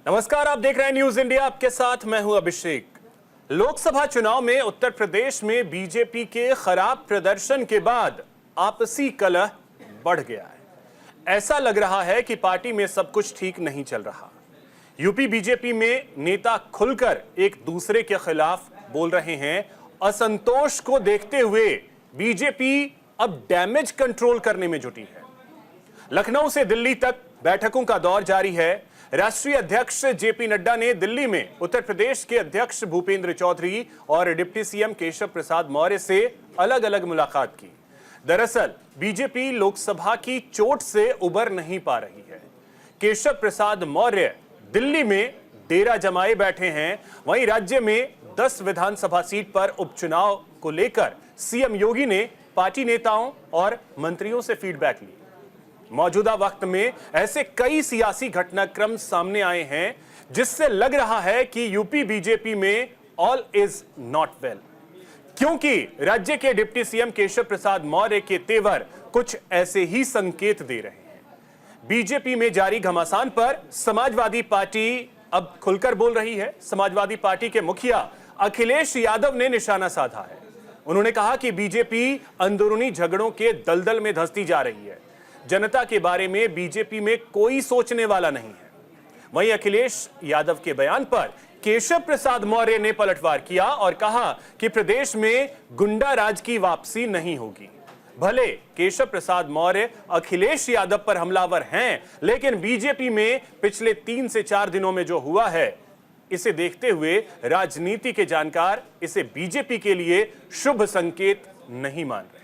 नमस्कार, आप देख रहे हैं न्यूज इंडिया। आपके साथ मैं हूं अभिषेक। लोकसभा चुनाव में उत्तर प्रदेश में बीजेपी के खराब प्रदर्शन के बाद आपसी कलह बढ़ गया है। ऐसा लग रहा है कि पार्टी में सब कुछ ठीक नहीं चल रहा। यूपी बीजेपी में नेता खुलकर एक दूसरे के खिलाफ बोल रहे हैं। असंतोष को देखते हुए बीजेपी अब डैमेज कंट्रोल करने में जुटी है। लखनऊ से दिल्ली तक बैठकों का दौर जारी है। राष्ट्रीय अध्यक्ष जेपी नड्डा ने दिल्ली में उत्तर प्रदेश के अध्यक्ष भूपेंद्र चौधरी और डिप्टी सीएम केशव प्रसाद मौर्य से अलग अलग मुलाकात की। दरअसल बीजेपी लोकसभा की चोट से उबर नहीं पा रही है। केशव प्रसाद मौर्य दिल्ली में डेरा जमाए बैठे हैं। वहीं राज्य में 10 विधानसभा सीट पर उपचुनाव को लेकर सीएम योगी ने पार्टी नेताओं और मंत्रियों से फीडबैक ली। मौजूदा वक्त में ऐसे कई सियासी घटनाक्रम सामने आए हैं जिससे लग रहा है कि यूपी बीजेपी में ऑल इज नॉट वेल, क्योंकि राज्य के डिप्टी सीएम केशव प्रसाद मौर्य के तेवर कुछ ऐसे ही संकेत दे रहे हैं। बीजेपी में जारी घमासान पर समाजवादी पार्टी अब खुलकर बोल रही है। समाजवादी पार्टी के मुखिया अखिलेश यादव ने निशाना साधा है। उन्होंने कहा कि बीजेपी अंदरूनी झगड़ों के दलदल में धंसती जा रही है। जनता के बारे में बीजेपी में कोई सोचने वाला नहीं है। वहीं अखिलेश यादव के बयान पर केशव प्रसाद मौर्य ने पलटवार किया और कहा कि प्रदेश में गुंडा राज की वापसी नहीं होगी। भले केशव प्रसाद मौर्य अखिलेश यादव पर हमलावर हैं, लेकिन बीजेपी में पिछले 3 से 4 दिनों में जो हुआ है, इसे देखते हुए राजनीति के जानकार इसे बीजेपी के लिए शुभ संकेत नहीं मान रहे।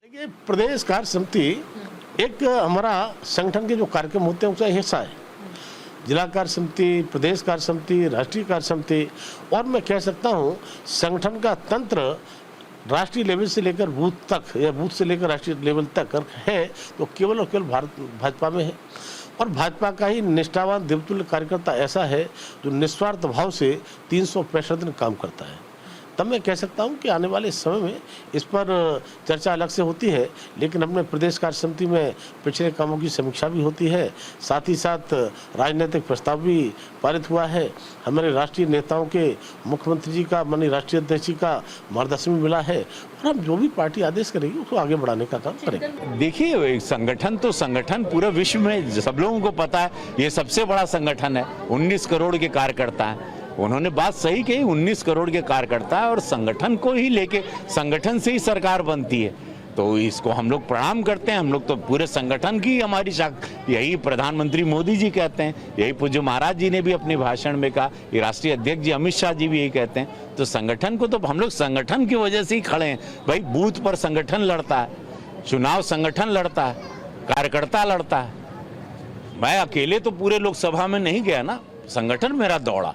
देखिए, प्रदेश कार्य समिति एक हमारा संगठन के जो कार्यक्रम होते हैं उसका हिस्सा है। जिला कार्य समिति, प्रदेश कार्य समिति, राष्ट्रीय कार्य समिति, और मैं कह सकता हूँ संगठन का तंत्र राष्ट्रीय लेवल से लेकर बूथ तक या बूथ से लेकर राष्ट्रीय लेवल तक है तो केवल और केवल भाजपा में है। और भाजपा का ही निष्ठावान देवतुल्य कार्यकर्ता ऐसा है जो निस्वार्थ भाव से 365 दिन काम करता है। तब मैं कह सकता हूं कि आने वाले समय में इस पर चर्चा अलग से होती है, लेकिन अपने प्रदेश कार्य समिति में पिछले कामों की समीक्षा भी होती है। साथ ही साथ राजनीतिक प्रस्ताव भी पारित हुआ है। हमारे राष्ट्रीय नेताओं के मुख्यमंत्री जी का, माननीय राष्ट्रीय अध्यक्ष जी का मार्गदर्शन मिला है और हम जो भी पार्टी आदेश करेगी उसको आगे बढ़ाने का काम करेंगे। देखिए, संगठन तो संगठन पूरे विश्व में सब लोगों को पता है, ये सबसे बड़ा संगठन है। 19 करोड़ के कार्यकर्ता हैं। उन्होंने बात सही कही, 19 करोड़ के कार्यकर्ता है और संगठन को ही लेके, संगठन से ही सरकार बनती है, तो इसको हम लोग प्रणाम करते हैं। हम लोग तो पूरे संगठन की हमारी यही प्रधानमंत्री मोदी जी कहते हैं, यही पूज्य महाराज जी ने भी अपने भाषण में कहा, ये राष्ट्रीय अध्यक्ष जी अमित शाह जी भी यही कहते हैं। तो संगठन को तो हम लोग संगठन की वजह से ही खड़े हैं। भाई, बूथ पर संगठन लड़ता है, चुनाव संगठन लड़ता है, कार्यकर्ता लड़ता है। मैं अकेले तो पूरे लोकसभा में नहीं गया ना, संगठन मेरा दौड़ा।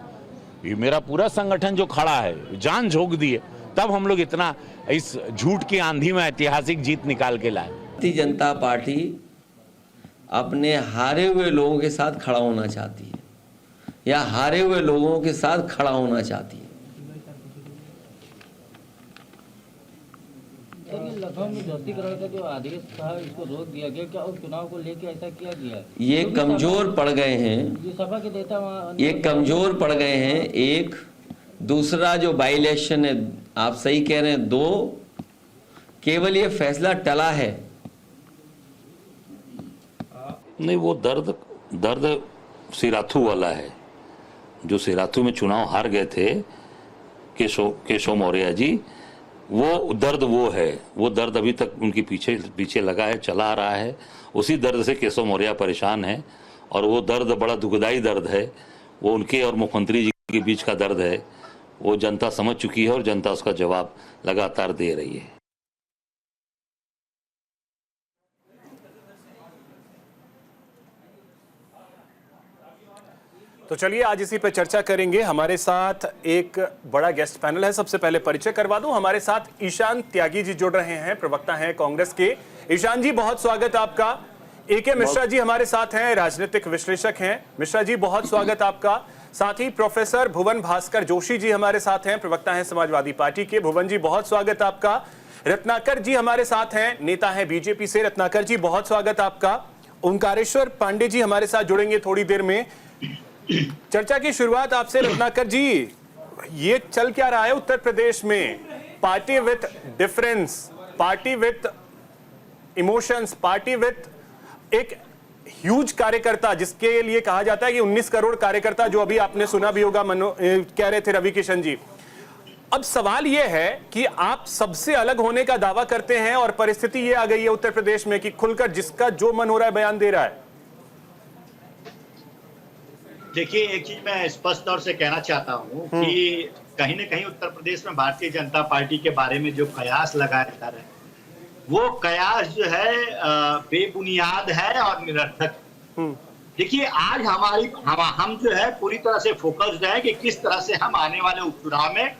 ये मेरा पूरा संगठन जो खड़ा है, जान झोंक दी है, तब हम लोग इतना इस झूठ की आंधी में ऐतिहासिक जीत निकाल के लाए। भारतीय जनता पार्टी अपने हारे हुए लोगों के साथ खड़ा होना चाहती है या हारे हुए लोगों के साथ खड़ा होना चाहती है। लखनऊ में 80 करोड़ का जो आदेश था, इसको रोक दिया गया। क्या उस चुनाव को लेकर ऐसा किया गया? ये कमजोर पड़ गए हैं, ये सभा के नेता ये कमजोर पड़ गए हैं। एक दूसरा जो बाई इलेक्शन है, आप सही कह रहे हैं, 2 केवल ये फैसला टला है। नहीं, वो दर्द सिराथू वाला है। जो सिराथू में चुनाव हार गए थे केशव मौर्य जी, वो दर्द वो है। वो दर्द अभी तक उनकी पीछे लगा है, चला आ रहा है। उसी दर्द से केशव मौर्य परेशान है और वो दर्द बड़ा दुखदाई दर्द है। वो उनके और मुख्यमंत्री जी के बीच का दर्द है। वो जनता समझ चुकी है और जनता उसका जवाब लगातार दे रही है। तो चलिए आज इसी पर चर्चा करेंगे। हमारे साथ एक बड़ा गेस्ट पैनल है। सबसे पहले परिचय करवा दूं, हमारे साथ ईशान त्यागी जी जुड़ रहे हैं, प्रवक्ता हैं कांग्रेस के। ईशान जी, बहुत स्वागत आपका। AK मिश्रा जी हमारे साथ हैं, राजनीतिक विश्लेषक हैं। मिश्रा जी, बहुत स्वागत आपका। साथ ही प्रोफेसर भुवन भास्कर जोशी जी हमारे साथ हैं, प्रवक्ता हैं समाजवादी पार्टी के। भुवन जी, बहुत स्वागत आपका। रत्नाकर जी हमारे साथ हैं, नेता हैं बीजेपी से। रत्नाकर जी, बहुत स्वागत आपका। ओंकारेश्वर पांडे जी हमारे साथ जुड़ेंगे थोड़ी देर में। चर्चा की शुरुआत आपसे रत्नाकर जी, ये चल क्या रहा है उत्तर प्रदेश में? Party with difference, party with emotions, party with एक ह्यूज कार्यकर्ता, जिसके लिए कहा जाता है कि 19 करोड़ कार्यकर्ता, जो अभी आपने सुना भी होगा, कह रहे थे रवि किशन जी। अब सवाल यह है कि आप सबसे अलग होने का दावा करते हैं और परिस्थिति ये आ गई है उत्तर प्रदेश में कि खुलकर जिसका जो मन हो रहा है बयान दे रहा है। देखिए, एक चीज मैं स्पष्ट तौर से कहना चाहता हूं कि कहीं ना कहीं उत्तर प्रदेश में भारतीय जनता पार्टी के बारे में जो कयास लगाए जा रहे हैं, वो कयास जो है बेबुनियाद है और निरर्थक। देखिए, आज हम जो है पूरी तरह से फोकस्ड है कि किस तरह से हम आने वाले उपचुनाव में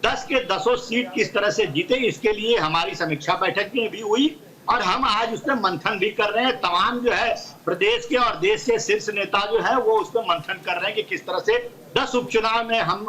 10 के 10 सीट किस तरह से जीते। इसके लिए हमारी समीक्षा बैठक में भी हुई और हम आज उस पर मंथन भी कर रहे हैं। तमाम जो है प्रदेश के और देश के शीर्ष नेता जो है वो उस पर मंथन कर रहे हैं कि किस तरह से 10 उपचुनाव में हम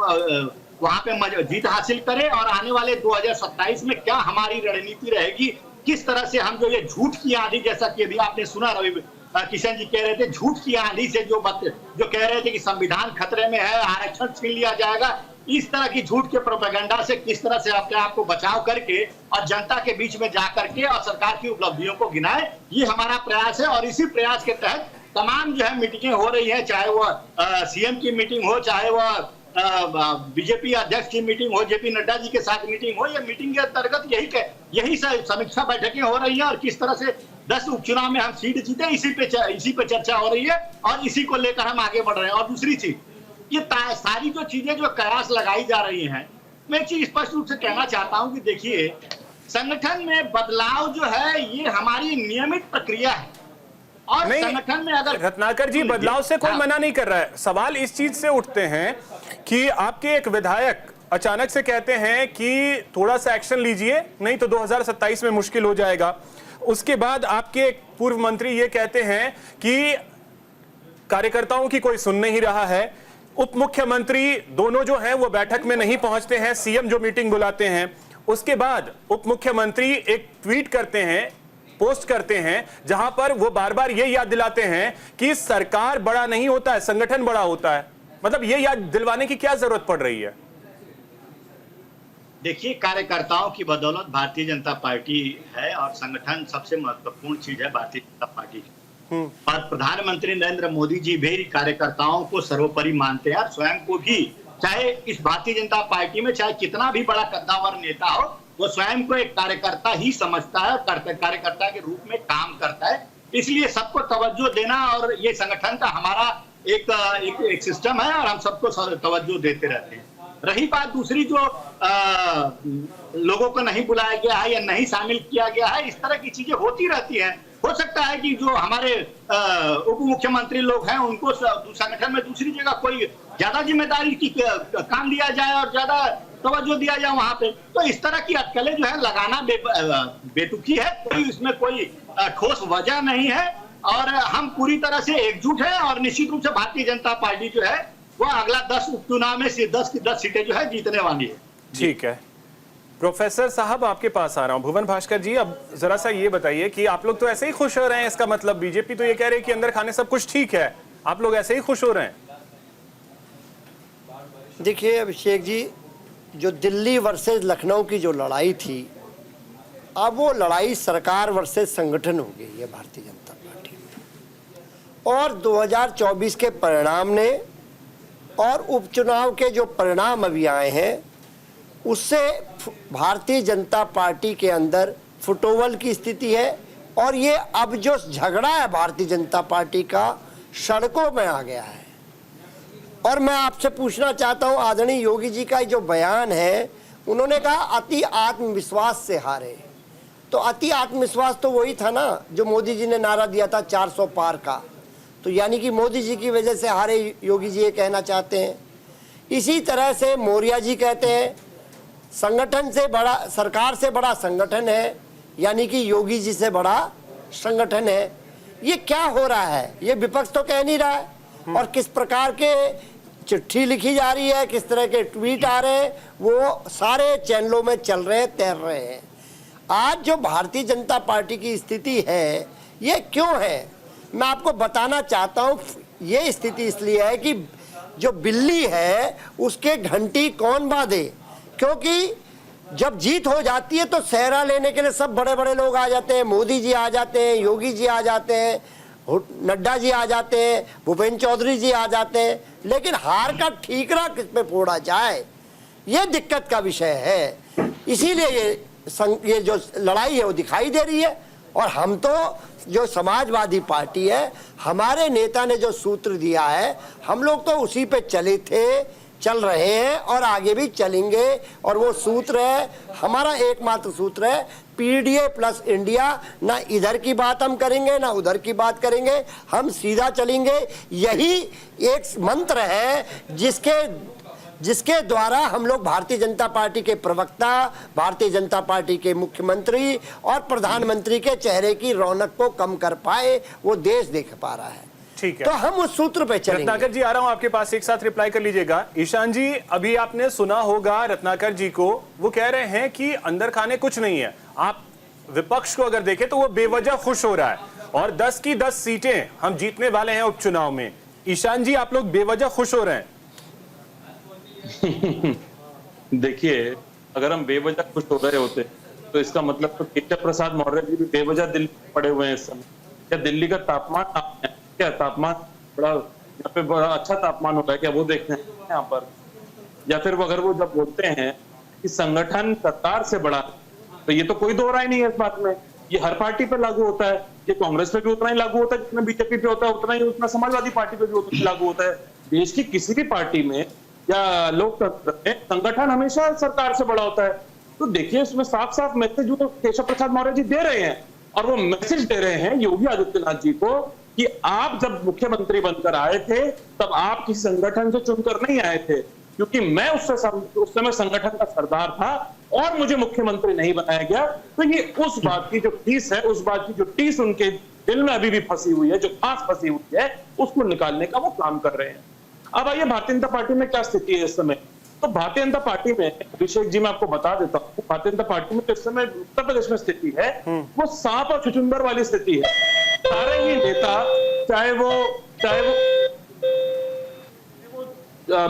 वहां पे जीत हासिल करें और आने वाले 2027 में क्या हमारी रणनीति रहेगी, किस तरह से हम जो ये झूठ की आंधी, जैसा कि अभी आपने सुना रवि किशन जी कह रहे थे, झूठ की आंधी से जो कह रहे थे कि संविधान खतरे में है, आरक्षण छीन लिया जाएगा, इस तरह की झूठ के प्रोपेगेंडा से किस तरह से अपने आप को बचाव करके और जनता के बीच में जा करके और सरकार की उपलब्धियों को गिनाए, ये हमारा प्रयास है। और इसी प्रयास के तहत तमाम जो है मीटिंगें हो रही है, चाहे वो सीएम की मीटिंग हो, चाहे वो बीजेपी अध्यक्ष की मीटिंग हो, जेपी नड्डा जी के साथ मीटिंग हो। ये मीटिंग के अंतर्गत यही समीक्षा बैठकें हो रही है और किस तरह से 10 उपचुनाव में हम सीट जीते, इसी पे चर्चा हो रही है और इसी को लेकर हम आगे बढ़ रहे हैं। और दूसरी चीज, ये सारी जो चीजें जो कयास लगाई जा रही हैं, मैं एक चीज स्पष्ट रूप से कहना चाहता हूं कि देखिए, संगठन में बदलाव जो है ये हमारी नियमित प्रक्रिया है और नहीं, संगठन में अगर रत्नाकर जी, बदलाव से कोई मना नहीं कर रहा है। सवाल इस चीज से उठते हैं कि आपके एक विधायक अचानक से कहते हैं कि थोड़ा सा एक्शन लीजिए, नहीं तो 2027 में मुश्किल हो जाएगा। उसके बाद आपके एक पूर्व मंत्री ये कहते हैं कि कार्यकर्ताओं की कोई सुन नहीं रहा है। उप मुख्यमंत्री दोनों जो हैं वो बैठक में नहीं पहुंचते हैं, सीएम जो मीटिंग बुलाते हैं। उसके बाद उप मुख्यमंत्री एक ट्वीट करते हैं, पोस्ट करते हैं, जहां पर वो बार बार ये याद दिलाते हैं कि सरकार बड़ा नहीं होता है, संगठन बड़ा होता है। मतलब ये याद दिलवाने की क्या जरूरत पड़ रही है? देखिए, कार्यकर्ताओं की बदौलत भारतीय जनता पार्टी है और संगठन सबसे महत्वपूर्ण चीज है भारतीय जनता पार्टी। और प्रधानमंत्री नरेंद्र मोदी जी भी कार्यकर्ताओं को सर्वोपरि मानते हैं और स्वयं को भी, चाहे इस भारतीय जनता पार्टी में चाहे कितना भी बड़ा कद्दावर नेता हो, वो स्वयं को एक कार्यकर्ता ही समझता है और कार्यकर्ता के रूप में काम करता है। इसलिए सबको तवज्जो देना और ये संगठन का हमारा एक सिस्टम है और हम सबको तवज्जो देते रहते हैं। रही बात दूसरी, जो लोगों को नहीं बुलाया गया है या नहीं शामिल किया गया है, इस तरह की चीजें होती रहती हैं। हो सकता है कि जो हमारे उप मुख्यमंत्री लोग हैं उनको संगठन में दूसरी जगह कोई ज्यादा जिम्मेदारी की काम दिया जाए और ज्यादा तवज्जो दिया जाए वहां पे, तो इस तरह की अटकलें जो है लगाना बेतुकी है। कोई इसमें कोई ठोस वजह नहीं है और हम पूरी तरह से एकजुट है और निश्चित रूप से भारतीय जनता पार्टी जो है वो अगला 10 उपचुनाव में 10 की 10 सीटें जो है जीतने वाली है। ठीक है, प्रोफेसर साहब आपके पास आ रहा हूं। भुवन भास्कर जी, अब जरा सा ये बताइए कि आप लोग तो ऐसे ही खुश हो रहे हैं, इसका मतलब बीजेपी तो ये कह रही है कि अंदर खाने सब कुछ ठीक है, आप लोग ऐसे ही खुश हो रहे हैं? देखिए अभिषेक जी, जो दिल्ली वर्सेस लखनऊ की जो लड़ाई थी, अब वो लड़ाई सरकार वर्सेस संगठन हो गई है भारतीय जनता पार्टी में। और 2024 के परिणाम ने और उपचुनाव के जो परिणाम अभी आए हैं, उससे भारतीय जनता पार्टी के अंदर फुटोवल की स्थिति है और ये अब जो झगड़ा है भारतीय जनता पार्टी का सड़कों में आ गया है। और मैं आपसे पूछना चाहता हूं, आदरणीय योगी जी का जो बयान है, उन्होंने कहा अति आत्मविश्वास से हारे। तो अति आत्मविश्वास तो वही था ना जो मोदी जी ने नारा दिया था 400 पार का। तो यानी कि मोदी जी की वजह से हारे, योगी जी ये कहना चाहते हैं। इसी तरह से मौर्य जी कहते हैं संगठन से बड़ा, सरकार से बड़ा संगठन है, यानी कि योगी जी से बड़ा संगठन है। ये क्या हो रहा है? ये विपक्ष तो कह नहीं रहा है। और किस प्रकार के चिट्ठी लिखी जा रही है, किस तरह के ट्वीट आ रहे हैं, वो सारे चैनलों में चल रहे हैं, तैर रहे हैं। आज जो भारतीय जनता पार्टी की स्थिति है, ये क्यों है? मैं आपको बताना चाहता हूँ, ये स्थिति इसलिए है कि जो बिल्ली है उसके घंटी कौन बांधे, क्योंकि जब जीत हो जाती है तो सेहरा लेने के लिए सब बड़े बड़े लोग आ जाते हैं, मोदी जी आ जाते हैं, योगी जी आ जाते हैं, नड्डा जी आ जाते हैं, भूपेंद्र चौधरी जी आ जाते हैं, लेकिन हार का ठीकरा किस पे फोड़ा जाए ये दिक्कत का विषय है। इसीलिए ये जो लड़ाई है वो दिखाई दे रही है। और हम तो जो समाजवादी पार्टी है, हमारे नेता ने जो सूत्र दिया है हम लोग तो उसी पे चले थे, चल रहे हैं और आगे भी चलेंगे। और वो सूत्र है, हमारा एकमात्र सूत्र है पीडीए प्लस इंडिया। ना इधर की बात हम करेंगे ना उधर की बात करेंगे, हम सीधा चलेंगे। यही एक मंत्र है जिसके द्वारा हम लोग भारतीय जनता पार्टी के प्रवक्ता, भारतीय जनता पार्टी के मुख्यमंत्री और प्रधानमंत्री के चेहरे की रौनक को कम कर पाए, वो देश देख पा रहा है। ठीक है, तो हम उस सूत्र पे चलेंगे। रत्नाकर जी आ रहा हूं आपके पास, एक साथ रिप्लाई कर लीजिएगा। ईशान जी, अभी आपने सुना होगा रत्नाकर जी को, वो कह रहे हैं कि अंदर खाने कुछ नहीं है। आप विपक्ष को अगर देखें तो वो बेवजह खुश हो रहा है और 10 की 10 सीटें हम जीतने वाले हैं उपचुनाव में। ईशान जी, आप लोग बेवजह खुश हो रहे हैं? देखिए, अगर हम बेवजह खुश हो रहे होते तो इसका मतलब तो केशव प्रसाद मौर्य जी भी बेवजह दिल्ली में पड़े हुए हैं इस समय। क्या दिल्ली का तापमान, क्या तापमान बड़ा यहाँ पे बड़ा अच्छा तापमान हो रहा है क्या, वो देखते हैं यहाँ पर? या फिर अगर वो जब बोलते हैं कि संगठन सरकार से बड़ा, तो ये तो कोई दो राय नहीं है इस बात में। ये हर पार्टी पे लागू होता है, ये कांग्रेस पे भी उतना ही लागू होता है जितना बीजेपी पे होता है, उतना समाजवादी पार्टी पे भी उतना ही लागू होता है। देश की किसी भी पार्टी में या लोकतंत्र में संगठन हमेशा सरकार से बड़ा होता है। तो देखिए, इसमें साफ साफ मैसेज वो केशव प्रसाद मौर्य जी दे रहे हैं, और वो मैसेज दे रहे हैं योगी आदित्यनाथ जी को कि आप जब मुख्यमंत्री बनकर आए थे तब आप किसी संगठन से चुनकर नहीं आए थे, क्योंकि मैं उस समय संगठन का सरदार था और मुझे मुख्यमंत्री नहीं बनाया गया। तो ये उस बात की जो टीस है, उस बात की जो टीस उनके दिल में अभी भी फंसी हुई है, जो फांस फंसी हुई है, उसको निकालने का वो काम कर रहे हैं। अब आइए भारतीय जनता पार्टी में क्या स्थिति है इस समय। तो भारतीय जनता पार्टी में, अभिषेक जी मैं आपको बता देता हूँ, भारतीय जनता पार्टी में इस समय उत्तर प्रदेश में स्थिति है वो सांप और चुचुंदर वाली स्थिति है। सारे ही नेता, चाहे वो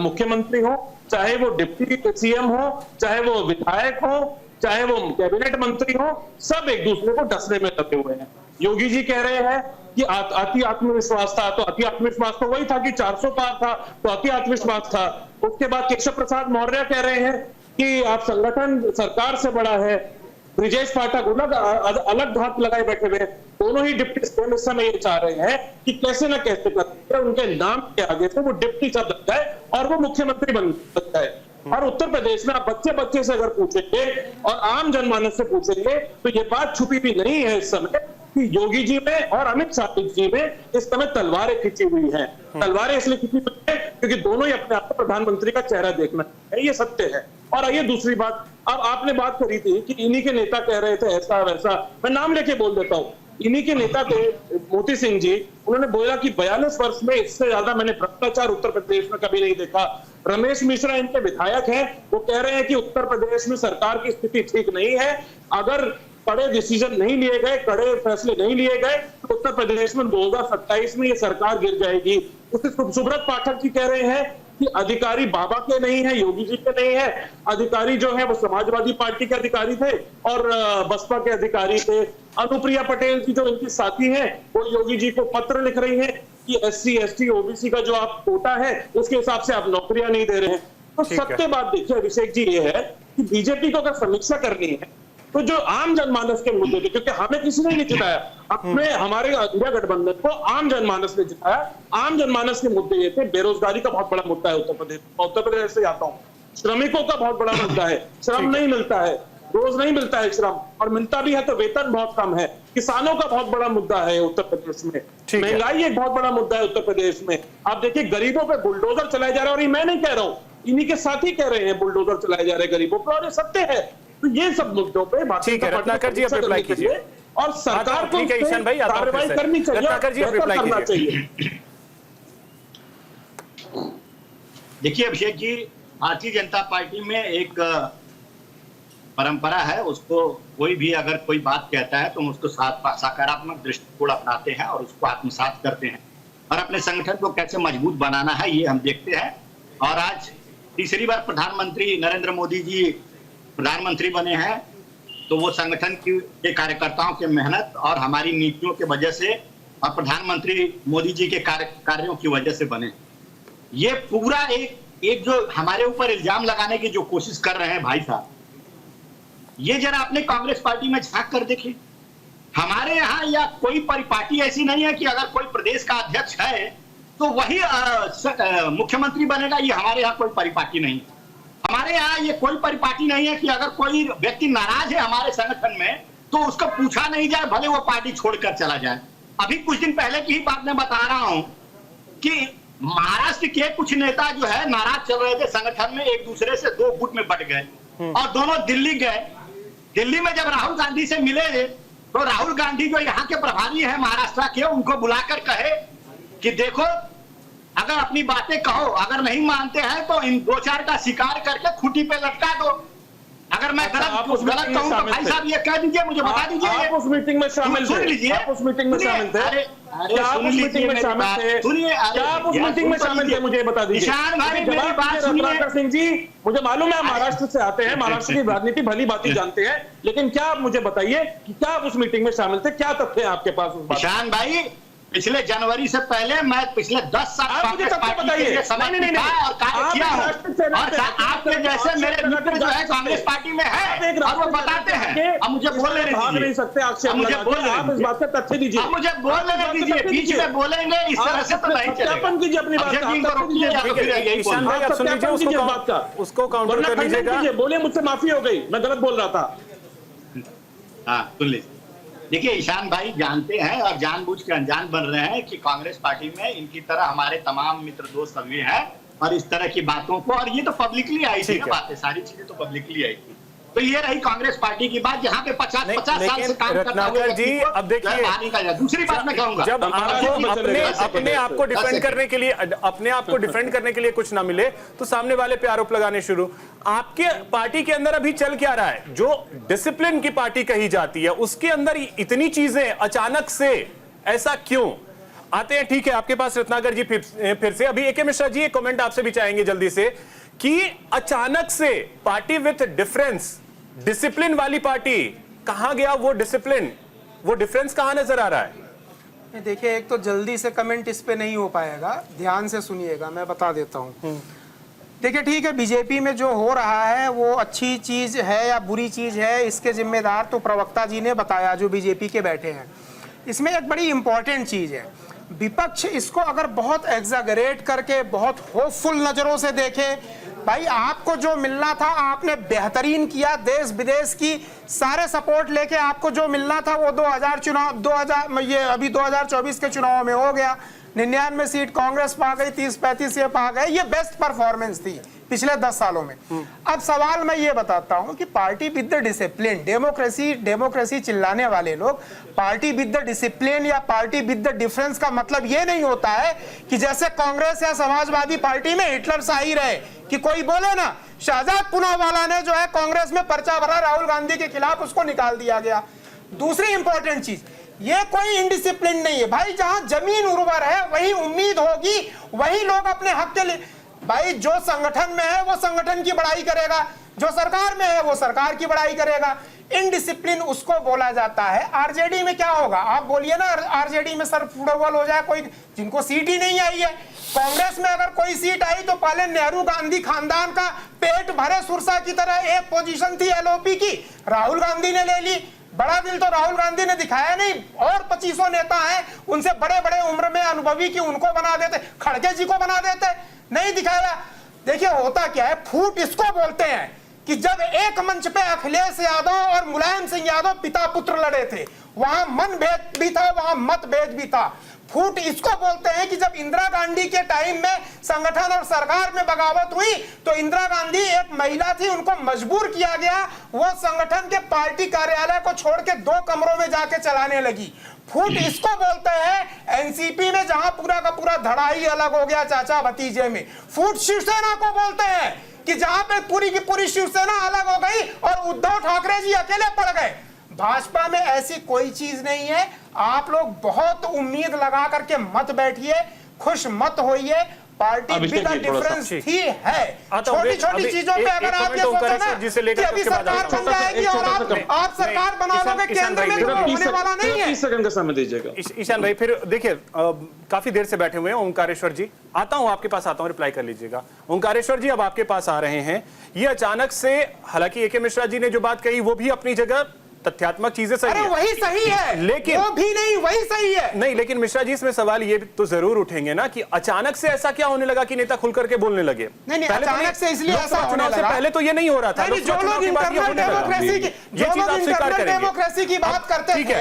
मुख्यमंत्री हो, चाहे वो डिप्टी सीएम हो, चाहे वो विधायक हो, चाहे वो कैबिनेट मंत्री हो, सब एक दूसरे को डसने में लगे हुए हैं। योगी जी कह रहे हैं कि अति आत्मविश्वास था, तो अति आत्मविश्वास तो वही था कि 400 पार था, तो अति आत्मविश्वास था। उसके बाद केशव प्रसाद मौर्य कह रहे हैं कि आप संगठन सरकार से बड़ा है। ब्रिजेश पाठक अलग धात लगाए बैठे हुए, दोनों ही डिप्टी सीएम इस समय ये चाह रहे हैं कि कैसे ना कैसे करके उनके नाम के आगे से वो डिप्टी शब्द लग जाए और वो मुख्यमंत्री बन सकता है। और उत्तर प्रदेश में आप बच्चे से अगर पूछेंगे और आम जनमानस से पूछेंगे तो ये बात छुपी भी नहीं है इस समय कि योगी जी में और अमित शाह जी में इस समय तलवारें खिंची हुई हैं। तलवारें इसलिए खिंची हुई है क्योंकि दोनों ही अपने आप को प्रधानमंत्री का चेहरा देखना है, ये सत्य है। और आइए दूसरी बात, अब आपने बात करी थी कि इन्हीं के नेता कह रहे थे ऐसा वैसा, मैं नाम लेके बोल देता हूँ। इन्हीं के नेता थे मोती सिंह जी, उन्होंने बोला कि 42 वर्ष में इससे ज्यादा मैंने भ्रष्टाचार उत्तर प्रदेश में कभी नहीं देखा। रमेश मिश्रा इनके विधायक हैं, वो कह रहे हैं कि उत्तर प्रदेश में सरकार की स्थिति ठीक नहीं है, अगर कड़े डिसीजन नहीं लिए गए, कड़े फैसले नहीं लिए गए तो उत्तर प्रदेश में 2027 में ये सरकार गिर जाएगी। उससे सुब्रत पाठक जी कह रहे हैं कि अधिकारी बाबा के नहीं है, योगी जी के नहीं है, अधिकारी जो है वो समाजवादी पार्टी के अधिकारी थे और बसपा के अधिकारी थे। अनुप्रिया पटेल जी जो इनकी साथी हैं वो योगी जी को पत्र लिख रही हैं कि SC ST OBC का जो आप कोटा है उसके हिसाब से आप नौकरियां नहीं दे रहे हैं। तो सत्य बात देखिए अभिषेक जी ये है कि बीजेपी को अगर समीक्षा करनी है तो जो आम जनमानस के मुद्दे थे, क्योंकि हमें किसी ने नहीं जिताया, अपने हमारे इंडिया गठबंधन को आम जनमानस ने जिताया। आम जनमानस के मुद्दे ये थे, बेरोजगारी का बहुत बड़ा मुद्दा है उत्तर प्रदेश से आता हूँ, श्रमिकों का बहुत बड़ा मुद्दा है, श्रम नहीं मिलता है, रोज नहीं मिलता है श्रम, और मिलता भी है तो वेतन बहुत कम है। किसानों का बहुत बड़ा मुद्दा है उत्तर प्रदेश में, महंगाई एक बहुत बड़ा मुद्दा है उत्तर प्रदेश में। आप देखिए गरीबों पे बुलडोजर चलाए जा रहे हैं, और ये मैं नहीं कह रहा हूँ, इन्हीं के साथ ही कह रहे हैं बुलडोजर चलाए जा रहे हैं गरीबों पर, और ये सत्य है। तो ये सब मुद्दों पे ठीक है, रत्नाकर जी आप रिप्लाई कीजिए और सरकार को ईशान भाई कार्रवाई करनी चाहिए, रत्नाकर जी आप रिप्लाई कीजिए। देखिए अभिषेक जी, भारतीय जनता पार्टी में एक परंपरा है, उसको कोई भी अगर कोई बात कहता है तो हम उसको सकारात्मक दृष्टिकोण अपनाते हैं और उसको आत्मसात करते हैं और अपने संगठन को कैसे मजबूत बनाना है ये हम देखते हैं। और आज तीसरी बार प्रधानमंत्री नरेंद्र मोदी जी प्रधानमंत्री बने हैं, तो वो संगठन के कार्यकर्ताओं के मेहनत और हमारी नीतियों के वजह से और प्रधानमंत्री मोदी जी के कार्यों की वजह से बने। ये पूरा एक जो हमारे ऊपर इल्जाम लगाने की जो कोशिश कर रहे हैं भाई साहब, ये जरा अपने कांग्रेस पार्टी में झांक कर देखिए। हमारे यहाँ या कोई पार्टी ऐसी नहीं है कि अगर कोई प्रदेश का अध्यक्ष है तो वही मुख्यमंत्री बनेगा, ये हमारे यहाँ कोई परिपाटी नहीं। हमारे यहाँ ये कोई परिपाटी नहीं है कि अगर कोई व्यक्ति नाराज है हमारे संगठन में तो उसको पूछा नहीं जाए, भले वो पार्टी छोड़कर चला जाए। अभी कुछ दिन पहले की ही बात मैं बता रहा हूं कि महाराष्ट्र के कुछ नेता जो है नाराज चल रहे थे संगठन में, एक दूसरे से दो गुट में बट गए और दोनों दिल्ली गए। दिल्ली में जब राहुल गांधी से मिले तो राहुल गांधी जो यहाँ के प्रभारी है महाराष्ट्र के, उनको बुलाकर कहे कि देखो अगर अपनी बातें कहो, अगर नहीं मानते हैं तो इन दो चार का शिकार करके खूंटी पे लटका दो। अगर मैं गलत कहूं तो भाई साहब ये कह दीजिए, मुझे बता दीजिए। आप उस मीटिंग में शामिल थे? सुन लीजिए, आप उस मीटिंग में शामिल थे? क्या आप उस मीटिंग में शामिल थे? सुनिए, क्या आप उस मीटिंग में शामिल थे? मुझे बता दीजिए। ईशान भाई मेरी बात सुनिए। रत्नाकर सिंह जी, मुझे मालूम है महाराष्ट्र से आते हैं, महाराष्ट्र की राजनीति भली भांति जानते हैं, लेकिन क्या आप मुझे बताइए कि क्या आप उस मीटिंग में शामिल थे? क्या तथ्य है आपके पास उस बात? ईशान भाई पिछले जनवरी से पहले मैं पिछले 10 साल कांग्रेस पार्टी के लिए समय निकाला और कार्य किया हूं और आपके जैसे मेरे मित्र जो है कांग्रेस पार्टी में है और वो बताते हैं। अब मुझे बोलने नहीं सकते, मुझे आप इस बात का तथ्य दीजिए। अब मुझे बोलने दीजिए, बीच में बोलेंगे इस तरह से तो नहीं चलेगा। कीजिए अपनी बात का। ईशान भाई आप सुन लीजिए, उसको काउंटर कर लीजिएगा। बोले मुझसे माफी हो गई, मैं गलत बोल रहा था। हाँ सुन लीजिए। देखिए ईशान भाई जानते हैं और जानबूझ के अनजान बन रहे हैं कि कांग्रेस पार्टी में इनकी तरह हमारे तमाम मित्र दोस्त भी हैं और इस तरह की बातों को, और ये तो पब्लिकली आई थी ना बातें, सारी चीजें तो पब्लिकली आई थी। तो ये रही कांग्रेस पार्टी की बात, जहाँ पे 50 साल से काम करता हुआ रत्नाकर जी, अब देखिए दूसरी बात मैं कहूंगा, जब आपको अपने आप को डिफेंड करने के लिए कुछ ना मिले तो सामने वाले पे आरोप लगाने शुरू। आपके पार्टी के अंदर अभी चल क्या रहा है? जो डिसिप्लिन की पार्टी कही जाती है उसके अंदर इतनी चीजें अचानक से, ऐसा क्यों? आते हैं, ठीक है, आपके पास रत्नाकर जी फिर से। अभी AK मिश्रा जी एक कमेंट आपसे भी चाहेंगे जल्दी से कि अचानक से पार्टी विथ डिफरेंस, डिसिप्लिन वाली पार्टी कहां गया? वो डिसिप्लिन, वो डिफरेंस कहां नजर आ रहा है? देखिए, एक तो जल्दी से कमेंट इस पे नहीं हो पाएगा, ध्यान से सुनिएगा, मैं बता देता हूं। देखिए ठीक है, बीजेपी में जो हो रहा है वो अच्छी चीज है या बुरी चीज है, इसके जिम्मेदार तो प्रवक्ता जी ने बताया जो बीजेपी के बैठे हैं। इसमें एक बड़ी इंपॉर्टेंट चीज है, विपक्ष इसको अगर बहुत एग्जागरेट करके बहुत होपफुल नजरों से देखे, भाई आपको जो मिलना था आपने बेहतरीन किया, देश विदेश की सारे सपोर्ट लेके आपको जो मिलना था वो 2024 के चुनाव में हो गया। 99 सीट कांग्रेस पा गई, 30-35 ये पा गए, ये बेस्ट परफॉर्मेंस थी पिछले 10 सालों में। अब सवाल मैं ये बताता हूं कि party with the discipline, democracy चिल्लाने वाले लोग, पार्टी विद द डिसिप्लिन या पार्टी विद द डिफरेंस का मतलब ये नहीं होता है कि जैसे कांग्रेस या समाजवादी पार्टी में हिटलर शाही रहे कि कोई बोले ना शहजाद पूनावाला ने जो है कांग्रेस में पर्चा भरा राहुल गांधी के खिलाफ, उसको निकाल दिया गया। दूसरी इंपॉर्टेंट चीज, ये कोई इनडिसिप्लिन नहीं है भाई, जहां जमीन उर्वर है वही उम्मीद होगी, वही लोग अपने हक के लिए, भाई जो संगठन में है वो संगठन की बड़ाई करेगा, जो सरकार में है वो सरकार की बड़ाई करेगा। इनडिसिप्लिन उसको बोला जाता है। आरजेडी में क्या होगा? आप बोलिए ना, आरजेडी में सर फुटबॉल हो जाए, कोई जिनको सीट ही नहीं आई है। कांग्रेस में अगर कोई सीट आई तो पहले नेहरू गांधी खानदान का पेट भरे सुरसा की तरह एक पोजीशन थी एलओपी की, राहुल गांधी ने ले ली। बड़ा दिल तो राहुल गांधी ने दिखाया नहीं, और 25 नेता हैं उनसे बड़े बड़े उम्र में अनुभवी की, उनको बना देते, खड़गे जी को बना देते, नहीं दिखाया। देखिए होता क्या है, फूट इसको बोलते हैं कि जब एक मंच पे अखिलेश यादव और मुलायम सिंह यादव पिता पुत्र लड़े थे, वहां मन भेद भी था, वहां मत भेद भी था। फूट इसको बोलते हैं कि जब इंदिरा गांधी के टाइम में संगठन और सरकार में बगावत हुई तो इंदिरा गांधी एक महिला थी, उनको मजबूर किया गया, वो संगठन के पार्टी कार्यालय को छोड़ के 2 कमरों में जाके चलाने लगी। फूट इसको बोलते हैं एनसीपी में जहां पूरा का पूरा धड़ा ही अलग हो गया चाचा भतीजे में। फूट शिवसेना को बोलते हैं कि जहां पे पूरी की पूरी शिवसेना अलग हो गई और उद्धव ठाकरे जी अकेले पड़ गए। भाजपा में ऐसी कोई चीज नहीं है। आप लोग बहुत उम्मीद लगा करके मत बैठिए, खुश मत होइए। पार्टी विद डिफरेंस थी है, छोटी छोटी चीजों पे अगर आप ये सोचो ना कि अभी सरकार बन जाएगी और आप सरकार बना लोगे केंद्र में, तो होने वाला नहीं है। 30 सेकंड का समय दीजिएगा ईशान भाई। फिर देखिए काफी देर से बैठे हुए हैं ओंकारेश्वर जी, आता हूं आपके पास, आता हूं, रिप्लाई कर लीजिएगा। ओंकारेश्वर जी अब आपके पास आ रहे हैं। ये अचानक से, हालांकि ए के मिश्रा जी ने जो बात कही वो भी अपनी जगह तथ्यात्मक चीजें सही है, वही सही है, लेकिन वो भी नहीं, वही सही है। नहीं, लेकिन मिश्रा जी इसमें सवाल ये तो जरूर उठेंगे ना कि अचानक से ऐसा क्या होने लगा कि नेता खुल करके बोलने लगे? नहीं, अचानक से इसलिए ऐसा होने लगा। से पहले तो ये नहीं हो रहा था। जो लोग इंटरनल डेमोक्रेसी की बात करते थे,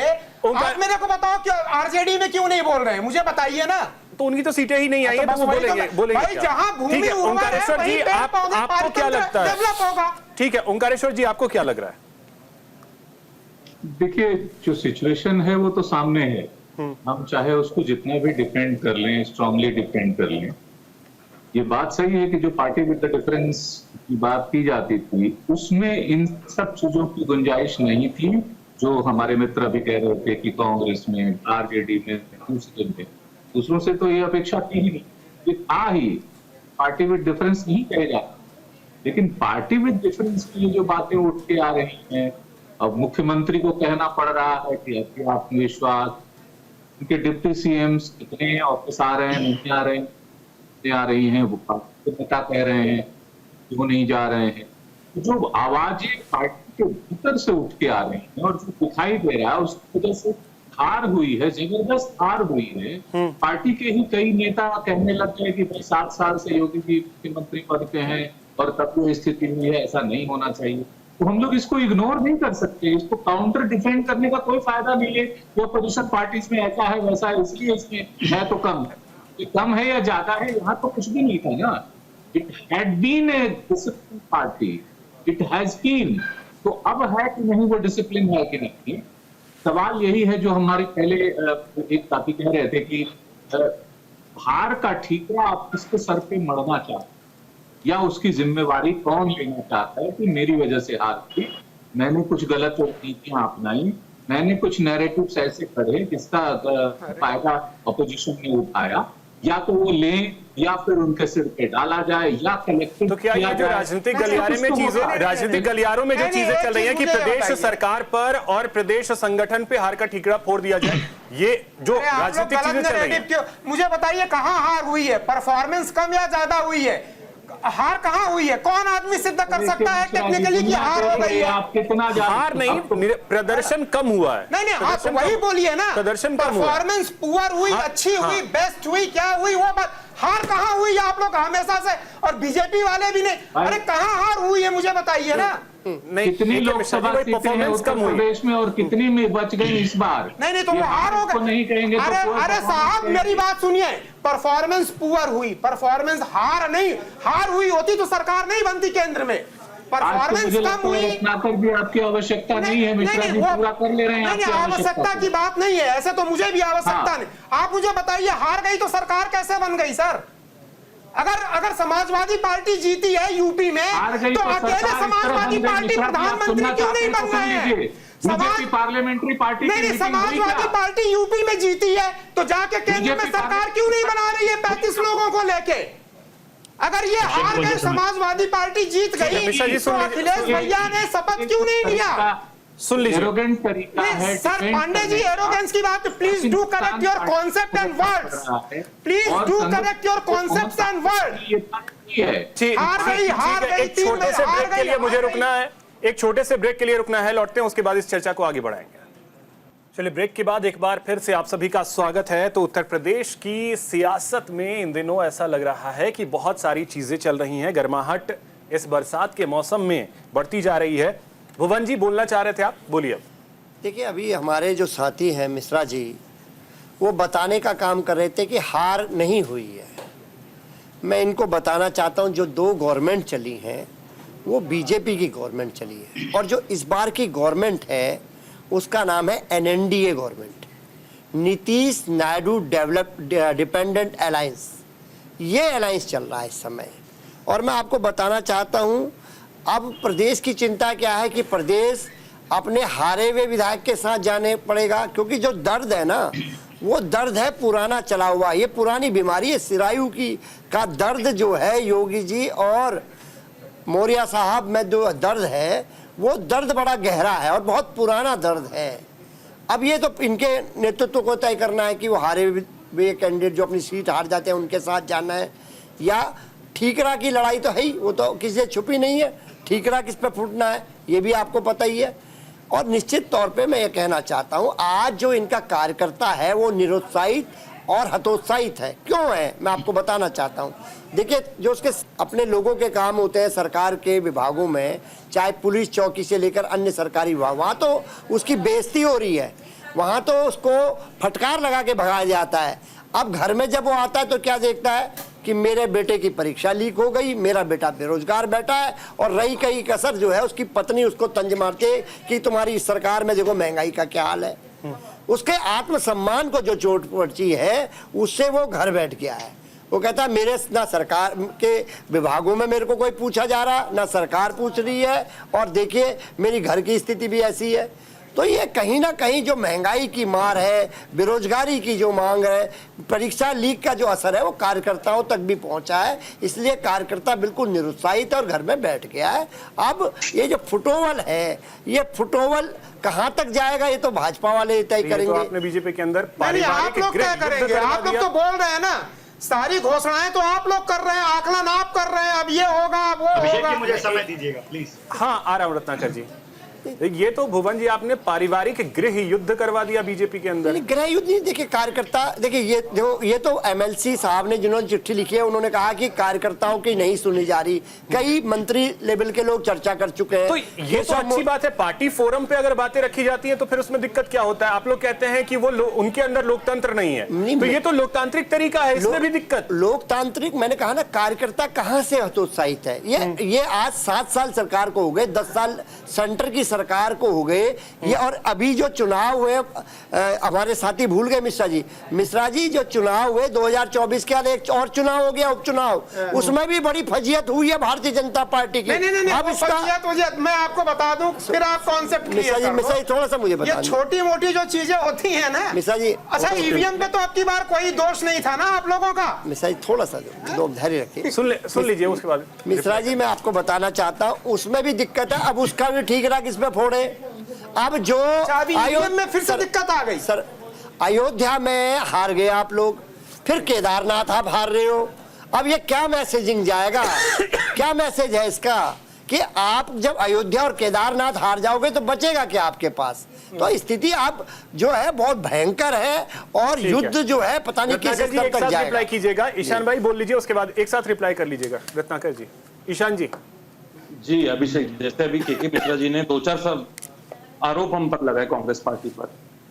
आप मेरे को बताओ कि आरजेडी में क्यों नहीं बोल रहे हैं, मुझे बताइए ना। तो उनकी तो सीटें ही नहीं आई है, तो वो बोलेंगे भाई, जहां भूमि ओंकारेश्वर जी आपको क्या लगता है? डेवलप होगा। ठीक है ओंकारेश्वर जी, आपको क्या लग रहा है? देखिए, जो सिचुएशन है वो तो सामने है। हम चाहे उसको जितना भी डिफेंड कर लें, स्ट्रांगली डिफेंड कर लें, ये बात सही है कि जो पार्टी विद द डिफरेंस की बात की जाती थी उसमें इन सब चीजों की गुंजाइश नहीं थी, जो हमारे मित्र अभी कह रहे थे कि कांग्रेस में, आरजेडी में, दूसरों से तो ये अपेक्षा थी ही नहीं। ये था ही, पार्टी विद डिफरेंस नहीं कहे जाता। लेकिन पार्टी विद डिफरेंस की जो बातें उठ के आ रही हैं, अब मुख्यमंत्री को कहना पड़ रहा है कि आत्मविश्वास, उनके डिप्टी सीएम्स कितने ऑफिस आ रहे हैं, नहीं आ रहे हैं, आ रही हैं, वो नेता कह रहे हैं क्यों नहीं जा रहे हैं। जो आवाजें पार्टी के भीतर से उठ के आ रही हैं और जो दिखाई दे रहा है उसकी वजह से हार हुई है, जबरदस्त हार हुई है। पार्टी के ही कई नेता कहने लग गए कि भाई 7 साल से योगी जी मुख्यमंत्री पद पे हैं और तब वो स्थिति हुई है, ऐसा नहीं होना चाहिए। तो हम लोग इसको इग्नोर नहीं कर सकते, इसको काउंटर डिफेंड करने का कोई फायदा नहीं है। वो अपोजिशन पार्टीज में ऐसा है वैसा है, इसलिए इसमें है तो कम है, ये कम है या ज्यादा है, यहाँ तो कुछ भी नहीं था ना। It had been a discipline party, it has been. तो अब है कि नहीं वो डिसिप्लिन है कि नहीं, सवाल यही है जो हमारे पहले एक साथी कह रहे थे कि हार का ठीकरा आप किसके सर पे मढ़ना चाहते या उसकी जिम्मेवारी कौन लेना चाहता है कि मेरी वजह से हार हुई, मैंने कुछ गलत नीतियां अपनाई, मैंने कुछ नैरेटिव्स ऐसे करे जिसका फायदा अपोजिशन ने उठाया, या तो वो लें या फिर उनके सिर पे डाला जाए या कलेक्टिव। तो क्या ये जो राजनीतिक गलियारे में चीजें, राजनीतिक गलियारों में जो चीजें चल रही हैं कि प्रदेश सरकार पर और प्रदेश संगठन पे हार का ठीकरा फोड़ दिया जाए, ये जो राजनीतिक चीजें चल रही हैं, मुझे बताइए कहां हार हुई है? परफॉर्मेंस कम या ज्यादा हुई है? हार कहां हुई है? कौन आदमी सिद्ध कर सकता है टेक्निकली कि हार हो गई है? आप कितना हार नहीं, प्रदर्शन कम हुआ है। नहीं, आप वही बोलिए ना, प्रदर्शन कम हुआ, परफॉर्मेंस पुअर हुई, अच्छी हुई, बेस्ट हुई, क्या हुई वो बात। हार कहां हुई? आप लोग हमेशा से, और बीजेपी वाले भी नहीं, अरे कहां हार हुई है मुझे बताइए ना। नहीं, कितनी लोकसभा सीटें हैं उत्तर प्रदेश में और कितनी में बच गई इस बार? नहीं, तो वो हार हो गई नहीं कहेंगे। अरे साहब मेरी बात सुनिए, परफॉर्मेंस पुअर हुई, परफॉर्मेंस हार नहीं, हार हुई होती तो सरकार नहीं बनती केंद्र में। परफॉर्मेंस कम हुई, रत्नाकर भी आपकी आवश्यकता नहीं है, मिश्रा जी पूरा कर ले रहे हैं। नहीं, आवश्यकता की बात नहीं है, ऐसे तो मुझे भी आवश्यकता नहीं। आप मुझे बताइए हार गई तो सरकार कैसे बन गई सर? अगर समाजवादी पार्टी जीती है यूपी में तो अकेले समाजवादी पार्टी प्रधानमंत्री क्यों नहीं बन रहे हैं? पार्लियामेंट्री पार्टी नहीं, समाजवादी पार्टी यूपी में जीती है तो जाके केंद्र में सरकार क्यों नहीं बना रही है 35 लोगों को लेके? अगर ये हार गए, समाजवादी पार्टी जीत गई, तो अखिलेश भैया ने शपथ क्यों नहीं लिया? सुन लीजिए, एरोगेंट तरीका है सर पांडे जी, एरोगेंस की बात, please do correct your concept and words, please do correct your concepts and words. हार गई एक छोटे से ब्रेक के लिए मुझे रुकना है, एक छोटे से ब्रेक के लिए रुकना है, लौटते हैं उसके बाद इस चर्चा को आगे बढ़ाएंगे। चलिए, ब्रेक के बाद एक बार फिर से आप सभी का स्वागत है। तो उत्तर प्रदेश की सियासत में इन दिनों ऐसा लग रहा है कि बहुत सारी चीजें चल रही हैं, गर्माहट इस बरसात के मौसम में बढ़ती जा रही है। भुवन जी बोलना चाह रहे थे आप, बोलिए। अब देखिए, अभी हमारे जो साथी हैं मिश्रा जी, वो बताने का काम कर रहे थे कि हार नहीं हुई है। मैं इनको बताना चाहता हूं, जो 2 गवर्नमेंट चली हैं वो बीजेपी की गवर्नमेंट चली है, और जो इस बार की गवर्नमेंट है उसका नाम है NNDA government, Nitish Naidu develop dependent alliance. ये अलायंस चल रहा है इस समय। और मैं आपको बताना चाहता हूं, अब प्रदेश की चिंता क्या है कि प्रदेश अपने हारे हुए विधायक के साथ जाने पड़ेगा, क्योंकि जो दर्द है ना, वो दर्द है पुराना चला हुआ, ये पुरानी बीमारी है सिरायू की का दर्द जो है योगी जी और मौर्य साहब में जो दर्द है, वो दर्द बड़ा गहरा है और बहुत पुराना दर्द है। अब ये तो इनके नेतृत्व को तय करना है कि वो हारे हुए कैंडिडेट जो अपनी सीट हार जाते हैं उनके साथ जाना है, या ठीकरा की लड़ाई तो है ही, वो तो किसी से छुपी नहीं है, ठीकरा किस पे फूटना है ये भी आपको पता ही है। और निश्चित तौर पे मैं ये कहना चाहता हूँ, आज जो इनका कार्यकर्ता है वो निरुत्साहित और हतोत्साहित है। क्यों है मैं आपको बताना चाहता हूँ। देखिए, जो उसके अपने लोगों के काम होते हैं सरकार के विभागों में, चाहे पुलिस चौकी से लेकर अन्य सरकारी विभाग, वहाँ तो उसकी बेइज्जती हो रही है, वहाँ तो उसको फटकार लगा के भगाया जाता है। अब घर में जब वो आता है तो क्या देखता है कि मेरे बेटे की परीक्षा लीक हो गई, मेरा बेटा बेरोजगार बैठा है, और रही कहीं कसर जो है उसकी पत्नी उसको तंज मारती है कि तुम्हारी सरकार में देखो महंगाई का क्या हाल है। उसके आत्मसम्मान को जो चोट पहुंची है उससे वो घर बैठ गया है। वो कहता है मेरे ना सरकार के विभागों में मेरे को कोई पूछा जा रहा, ना सरकार पूछ रही है, और देखिए मेरी घर की स्थिति भी ऐसी है। तो ये कहीं ना कहीं जो महंगाई की मार है, बेरोजगारी की जो मांग है, परीक्षा लीक का जो असर है वो कार्यकर्ताओं तक भी पहुंचा है, इसलिए कार्यकर्ता बिल्कुल निरुत्साहित और घर में बैठ गया है। अब ये जो फुटोवल है, ये फुटोवल कहां तक जाएगा ये तो भाजपा वाले तय करेंगे। तो आपने बीजेपी के अंदर आप लोग क्या करेंगे? आप लोग तो बोल रहे हैं ना, सारी घोषणाएं तो आप लोग कर रहे हैं, आकलन आप कर रहे हैं, अब ये होगा अब वो होगा। मुझे समय दीजिएगा प्लीज। हाँ, आ रहा हूं रत्नाकर जी। ये तो भुवन जी आपने पारिवारिक गृह युद्ध करवा दिया बीजेपी के अंदर। गृह युद्ध नहीं, देखिए कार्यकर्ता, देखिए ये तो एमएलसी साहब ने जिन्होंने चिट्ठी लिखी है उन्होंने कहा कि कार्यकर्ताओं की नहीं सुनी जा रही, कई मंत्री लेवल के लोग चर्चा कर चुके हैं। तो ये तो अच्छी बात है, पार्टी फोरम पे अगर बातें रखी जाती है तो फिर उसमें दिक्कत क्या होता है? आप लोग कहते हैं कि वो उनके अंदर लोकतंत्र नहीं है, तो ये तो लोकतांत्रिक तरीका है, इसमें भी दिक्कत। लोकतांत्रिक, मैंने कहा ना, कार्यकर्ता कहां से हतोत्साहित है। ये आज 7 साल सरकार को हो गए, 10 साल सेंटर की सरकार को हो गए ये, और अभी जो चुनाव हुए, हमारे साथी भूल गए मिश्रा जी जो चुनाव हुए 2024 के बाद एक और चुनाव हो गया, उपचुनाव, उसमें भी बड़ी फजीयत हुई है भारतीय जनता पार्टी की। नहीं, अब इसका मैं आपको बता दूं, फिर आप कॉन्सेप्ट मिश्रा जी थोड़ा सा मुझे बता, ये छोटी मोटी जो चीजें होती है ना मिश्रा जी। अच्छा, ईवीएम पे तो अब की बार कोई दोष नहीं था ना आप लोगों का। मिश्रा जी थोड़ा सा धैर्य रखिए, सुन लीजिए उसके बाद। मिश्रा जी मैं आपको बताना चाहता हूँ, उसमें भी दिक्कत है, अब उसका भी ठीक रहा किस पे फोड़े। अब जो अयोध्या में फिर से दिक्कत आ गई सर, अयोध्या में हार गए आप लोग, फिर केदारनाथ आप हार रहे हो। अब ये क्या मैसेजिंग जाएगा, क्या मैसेज है इसका कि आप जब अयोध्या और केदारनाथ हार जाओगे तो बचेगा क्या आपके पास? तो स्थिति आप जो है बहुत भयंकर है, और युद्ध जो है पता नहीं किस स्तर तक जाएगा। रिप्लाई कीजिएगा, ईशान भाई बोल लीजिए, उसके बाद एक साथ रिप्लाई कर लीजिएगा रत्नाकर जी। ईशान जी। जी अभिषेक, जैसे अभी के मिश्रा जी ने 2-4 सब आरोप हम पर लगाए कांग्रेस पार्टी पर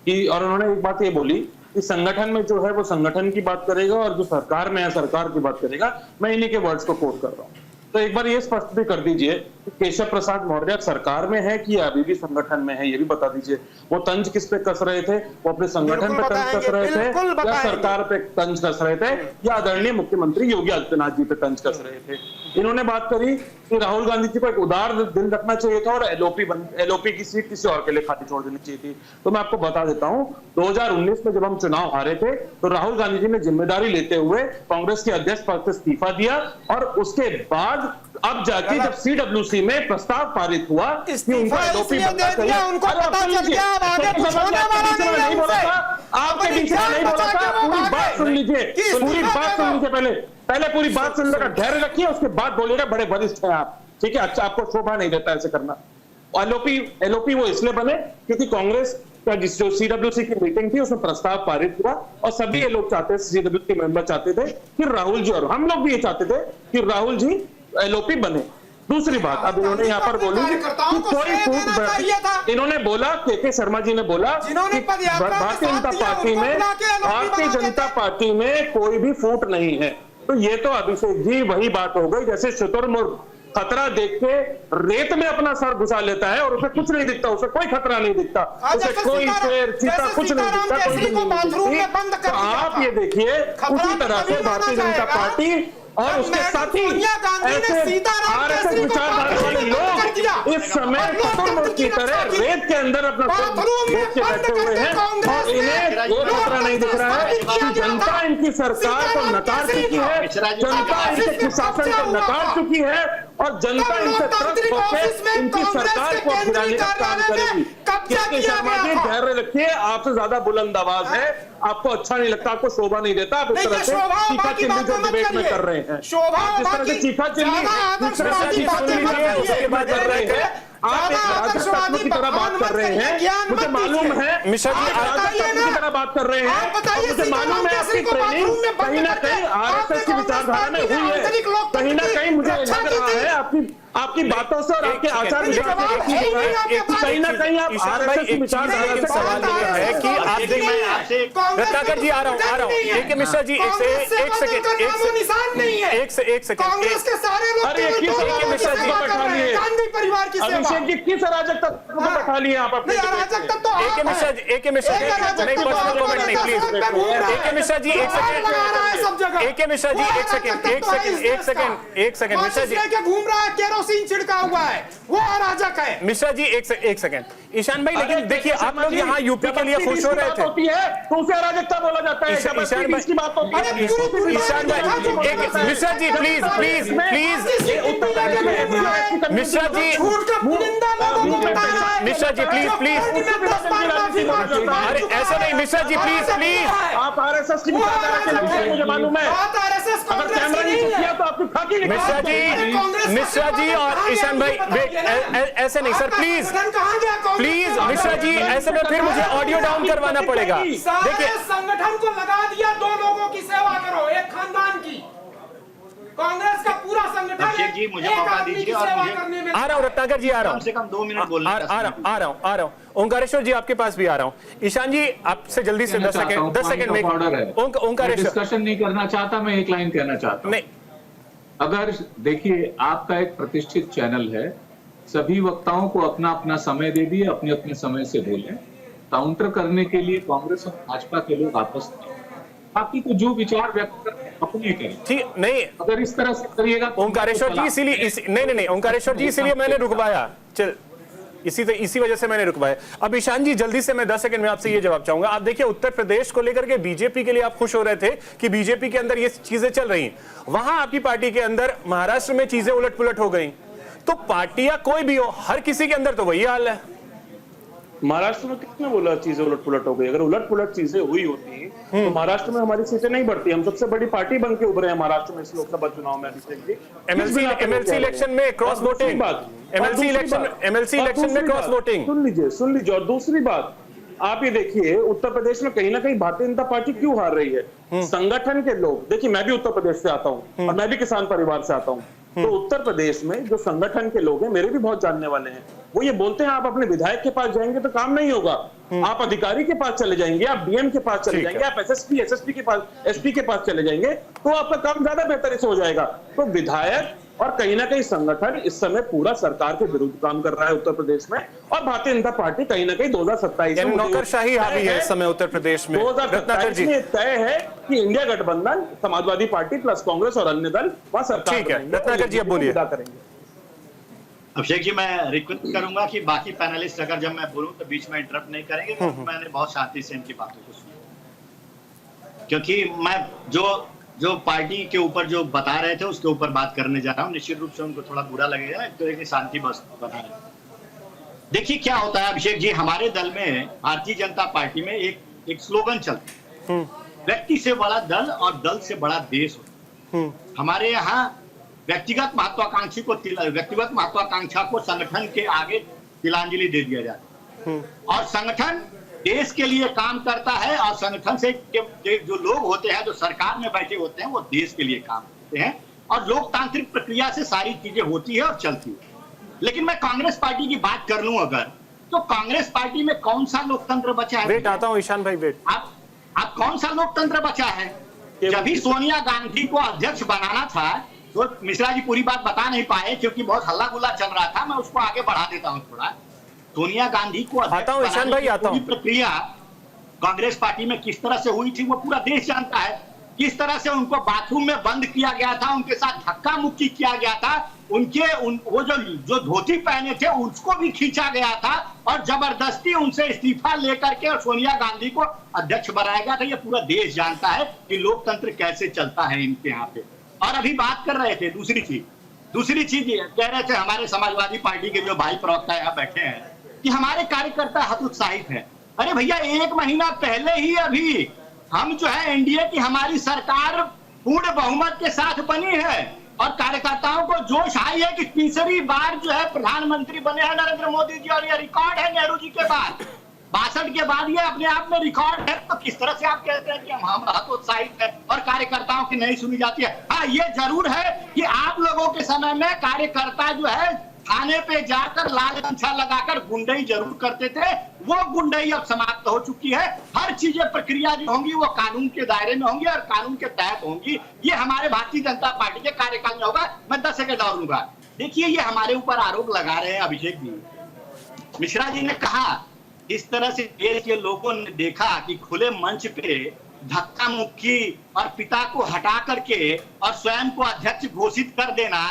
कि, और उन्होंने एक बात ये बोली कि संगठन में जो है वो संगठन की बात करेगा और जो सरकार में है सरकार की बात करेगा। मैं इन्हीं के वर्ड्स को कोट कर रहा हूँ। तो एक बार ये स्पष्ट भी कर दीजिए कि केशव प्रसाद मौर्य सरकार में है कि अभी भी संगठन में है, ये भी बता दीजिए। वो तंज किस पे कस रहे थे? वो अपने संगठन पे तंज कस रहे थे, या सरकार पे तंज कस रहे थे, या आदरणीय मुख्यमंत्री योगी आदित्यनाथ जी पे तंज कस रहे थे? इन्होंने बात करी कि राहुल गांधी जी को एक उदार दिन रखना चाहिए था और एलओपी की सीट किसी और के लिए खाली छोड़ देनी चाहिए थी। तो मैं आपको बता देता हूं, 2019 में जब हम चुनाव हारे थे तो राहुल गांधी जी ने जिम्मेदारी लेते हुए कांग्रेस के अध्यक्ष पद से इस्तीफा दिया, और उसके बाद अब जाके जब सीडब्ल्यूसी में प्रस्ताव पारित हुआ कि उनका एलओपी बनना चाहिए, उनको पता चल गया अब आगे कुछ होने वाला नहीं है उनसे। आपके बीच में नहीं बोला था, पूरी बात सुन लीजिए, पूरी बात सुन लीजिए, पहले पूरी बात सुनने का धैर्य रखिए, उसके बाद बोलिएगा। बड़े वरिष्ठ हैं आप, ठीक है? अच्छा, आपको शोभा नहीं देता ऐसे करना। एलओपी वो इसलिए बने क्योंकि कांग्रेस का जो सीडब्ल्यूसी की मीटिंग थी उसमें प्रस्ताव पारित हुआ, और सभी ये लोग चाहते थे, सीडब्ल्यूसी के मेंबर चाहते थे कि राहुल जी, और हम लोग भी ये चाहते थे कि राहुल जी एलओपी बने। दूसरी बात, अब इन्होंने यहाँ पर बोली कि कोई फूट, इन्होंने बोला, के शर्मा जी ने बोला कि भारतीय जनता पार्टी में कोई भी फूट नहीं है। तो ये तो अभिषेक जी वही बात हो गई जैसे शुतुरमुर्ग खतरा देख के रेत में अपना सर घुसा लेता है और उसे कुछ नहीं दिखता, उसे कोई खतरा नहीं दिखता, उसे कोई शेर चीता कुछ नहीं दिखता, कोई नहीं दिखती। तो आप ये देखिए, उसी तरह से भारतीय जनता पार्टी और उसके साथ ही ऐसे आरएसएस विचारधारा वाले लोग इस समय शुतुरमुर्ग की तरह रेत के अंदर अपना देख के बैठे हुए हैं और इन्हें ये खतरा नहीं दिख रहा है कि जनता इनकी सरकार को नकार चुकी है, जनता इनके शासन को नकार चुकी है और जनता इनसे त्रस्त होकर इनकी सरकार को गिराने का काम करेगी। के शर्मा जी धैर्य रखिए, आपसे ज्यादा बुलंद आवाज है, आपको अच्छा नहीं लगता, आपको शोभा नहीं देता, आप इस तरह से चीखा चिल्ली जो डिबेट में कर रहे हैं, जिस तरह से चीखा चिल्ली उसके बाद कर रहे हैं, आप एक राजक तत्व की तरह बात कर रहे हैं। मुझे मालूम है मिश्रा जी राजक तत्व की तरह बात कर रहे हैं, मुझे मालूम है आपकी ट्रेनिंग कहीं ना कहीं आरएसएस की विचारधारा में हुई है, कहीं ना कहीं मुझे लग रहा है आपकी बातों से और आपके आचार विचार से कहीं ना कहीं आप आरएसएस की विचारधारा से सवाल ये है कि आप देखिए रत्नाकर जी आ रहा हूँ एक मिश्रा जी एक सेकंड कांग्रेस के सारे लोग अरे मिश्रा जी बैठा लिए गांधी परिवार की सेवा। अभिषेक जी किस अराजक तत्व को बैठा लिए आप अपने अराजक तत्व तो एक मिश्रा जी नहीं पर्सनल कमेंट नहीं प्लीज एक मिश्रा जी एक सेकंड मिश्रा जी घूम रहा है, केरोसिन छिड़का हुआ है, वो अराजक है। मिश्रा जी एक सेकंड ईशान भाई, लेकिन देखिए आप लोग यहाँ यूपी के लिए खुश हो रहे थे, तो उसे अराजकता बोला जाता है। ईशान भाई की बात होती है, ईशान भाई एक मिश्रा जी प्लीज मिश्रा जी प्लीज अरे ऐसा नहीं मिश्रा जी प्लीज आप आरएसएस की विचारधारा के लक्ष्य मुझे मालूम है, अगर कैमरा नहीं किया तो आपकी खाकी मिश्रा जी और ईशान भाई ऐसे नहीं सर प्लीज मिश्रा जी ऐसे में फिर मुझे ऑडियो डाउन करवाना पड़ेगा। देखिए संगठन को लगा दिया, दो लोगों की सेवा करो, एक खानदान की। कांग्रेस का पूरा संगठन जी मुझे मौका दीजिए और मुझे आ रहा हूँ रत्नाकर जी आ रहा हूँ, कम से कम 2 मिनट बोलने आ रहा हूँ ओंकारेश्वर जी आपके पास भी आ रहा हूँ। ईशान जी आपसे जल्दी से 10 सेकंड में ओंकारेश्वर डिस्कशन नहीं करना चाहता, मैं एक लाइन कहना चाहता हूँ। नहीं अगर देखिए आपका एक प्रतिष्ठित चैनल है, सभी वक्ताओं को अपना अपना समय दे दिए, अपने अपने समय से बोले, काउंटर करने के लिए कांग्रेस और भाजपा के लोग आपस में बाकी को जो विचार व्यक्त करते अपने करें। ठीक नहीं अगर इस तरह से करिएगा ओंकारेश्वर जी इसीलिए नहीं ओंकारेश्वर जी इसीलिए मैंने रुकवाया, चल इसी वजह से मैंने रुकवाया। अब ईशान जी जल्दी से मैं 10 सेकंड में आपसे ये जवाब चाहूंगा। आप देखिए उत्तर प्रदेश को लेकर के बीजेपी के लिए आप खुश हो रहे थे कि बीजेपी के अंदर ये चीजें चल रही, वहां आपकी पार्टी के अंदर महाराष्ट्र में चीजें उलट पुलट हो गई। तो पार्टियां कोई भी हो, हर किसी के अंदर तो वही हाल है। महाराष्ट्र में किसने बोला चीजें उलट पुलट हो गई? अगर उलट पुलट चीजें हुई होती तो महाराष्ट्र में हमारी सीटें नहीं बढ़ती। हम सबसे बड़ी पार्टी बन के उभरे हैं महाराष्ट्र में इस लोकसभा चुनाव में। एमएलसी इलेक्शन में क्रॉस वोटिंग, एमएलसी इलेक्शन में क्रॉस वोटिंग। सुन लीजिए और दूसरी बात आप ये देखिए, उत्तर प्रदेश में कहीं ना कहीं भारतीय जनता पार्टी क्यों हार रही है? संगठन के लोग, देखिए मैं भी उत्तर प्रदेश से आता हूँ और मैं भी किसान परिवार से आता हूँ, तो उत्तर प्रदेश में जो संगठन के लोग हैं, मेरे भी बहुत जानने वाले हैं, वो ये बोलते हैं आप अपने विधायक के पास जाएंगे तो काम नहीं होगा, आप अधिकारी के पास चले जाएंगे, आप डीएम के पास चले जाएंगे, आप एसएसपी के पास, एसपी के पास चले जाएंगे तो आपका काम ज्यादा बेहतर से हो जाएगा। तो विधायक और कहीं ना कहीं संगठन इस समय पूरा सरकार के विरुद्ध काम कर रहा है उत्तर प्रदेश में, और भारतीय जनता पार्टी कहीं ना कहीं 2027 में नौकरशाही हावी है इस समय उत्तर प्रदेश में। 2027 में तय है कि इंडिया गठबंधन, समाजवादी पार्टी प्लस कांग्रेस और अन्य दल वहां सरकार रत्नाकर जी अब बोलिए। अभिषेक जी मैं रिक्वेस्ट करूंगा कि बाकी पैनलिस्ट अगर जब मैं बोलूं तो बीच में इंटरप्ट नहीं करेंगे, क्योंकि मैंने बहुत शांति से इनकी बातों को सुना, क्योंकि मैं जो पार्टी के ऊपर जो बता रहे थे उसके ऊपर बात करने जा रहा हूं। निश्चित रूप से उनको थोड़ा बुरा लगेगा, तो एक शांति बस बता रहे। देखिए क्या होता है अभिषेक जी, हमारे दल में भारतीय जनता पार्टी में एक स्लोगन चलता है, व्यक्ति से बड़ा दल और दल से बड़ा देश होता। हमारे यहाँ व्यक्तिगत महत्वाकांक्षा को संगठन के आगे तिलांजलि दे दिया जाता है, और संगठन देश के लिए काम करता है, और संगठन से जो लोग होते हैं, जो सरकार में बैठे होते हैं, वो देश के लिए काम करते हैं, और लोकतांत्रिक प्रक्रिया से सारी चीजें होती है और चलती है। लेकिन मैं कांग्रेस पार्टी की बात कर लूं अगर, तो कांग्रेस पार्टी में कौन सा लोकतंत्र बचा है? वेट आता हूं ईशान भाई, वेट। आप कौन सा लोकतंत्र बचा है? जब भी सोनिया गांधी को अध्यक्ष बनाना था तो मिश्रा जी पूरी बात बता नहीं पाए क्योंकि बहुत हल्ला गुल्ला चल रहा था, मैं उसको आगे बढ़ा देता हूं थोड़ा। सोनिया गांधी को अध्यक्ष बनाने की प्रक्रिया कांग्रेस पार्टी में किस तरह से हुई थी वो पूरा देश जानता है। किस तरह से उनको बाथरूम में बंद किया गया था, उनके साथ धक्का मुक्की किया गया था, वो जो धोती पहने थे उसको भी खींचा गया था और जबरदस्ती उनसे इस्तीफा लेकर के और सोनिया गांधी को अध्यक्ष बनाया गया था। ये पूरा देश जानता है कि लोकतंत्र कैसे चलता है इनके यहाँ पे। और अभी बात कर रहे थे दूसरी चीज ये कह रहे थे हमारे समाजवादी पार्टी के जो भाई प्रवक्ता यहाँ बैठे हैं कि हमारे कार्यकर्ता हतोत्साहित है। अरे भैया, 1 महीना पहले ही अभी हम जो है एनडीए की हमारी सरकार पूर्ण बहुमत के साथ बनी है और कार्यकर्ताओं को जोश आई है कि तीसरी बार जो है प्रधानमंत्री बने हैं नरेंद्र मोदी जी, और ये रिकॉर्ड है नेहरू जी के बाद, 62 के बाद ये अपने आप में रिकॉर्ड है। तो किस तरह से आप कहते हैं कि हम हतोत्साहित है और कार्यकर्ताओं की नहीं सुनी जाती है? हाँ, ये जरूर है कि आप लोगों के समय में कार्यकर्ता जो है थाने पे जाकर लाल गमछा लगाकर गुंडई जरूर करते थे, वो गुंडई अब समाप्त हो चुकी है। हर चीजें प्रक्रिया जो होंगी वो कानून के दायरे में होंगी और कानून के तहत होंगी। ये हमारे भारतीय जनता पार्टी के कार्यकाल में होगा। मैं 10 सेकंड और लूंगा। देखिए, ये हमारे ऊपर आरोप लगा रहे हैं अभिषेक जी। मिश्रा जी ने कहा इस तरह से देश के लोगों ने देखा कि खुले मंच पे धक्का मुक्की और पिता को हटा करके और स्वयं को अध्यक्ष घोषित कर देना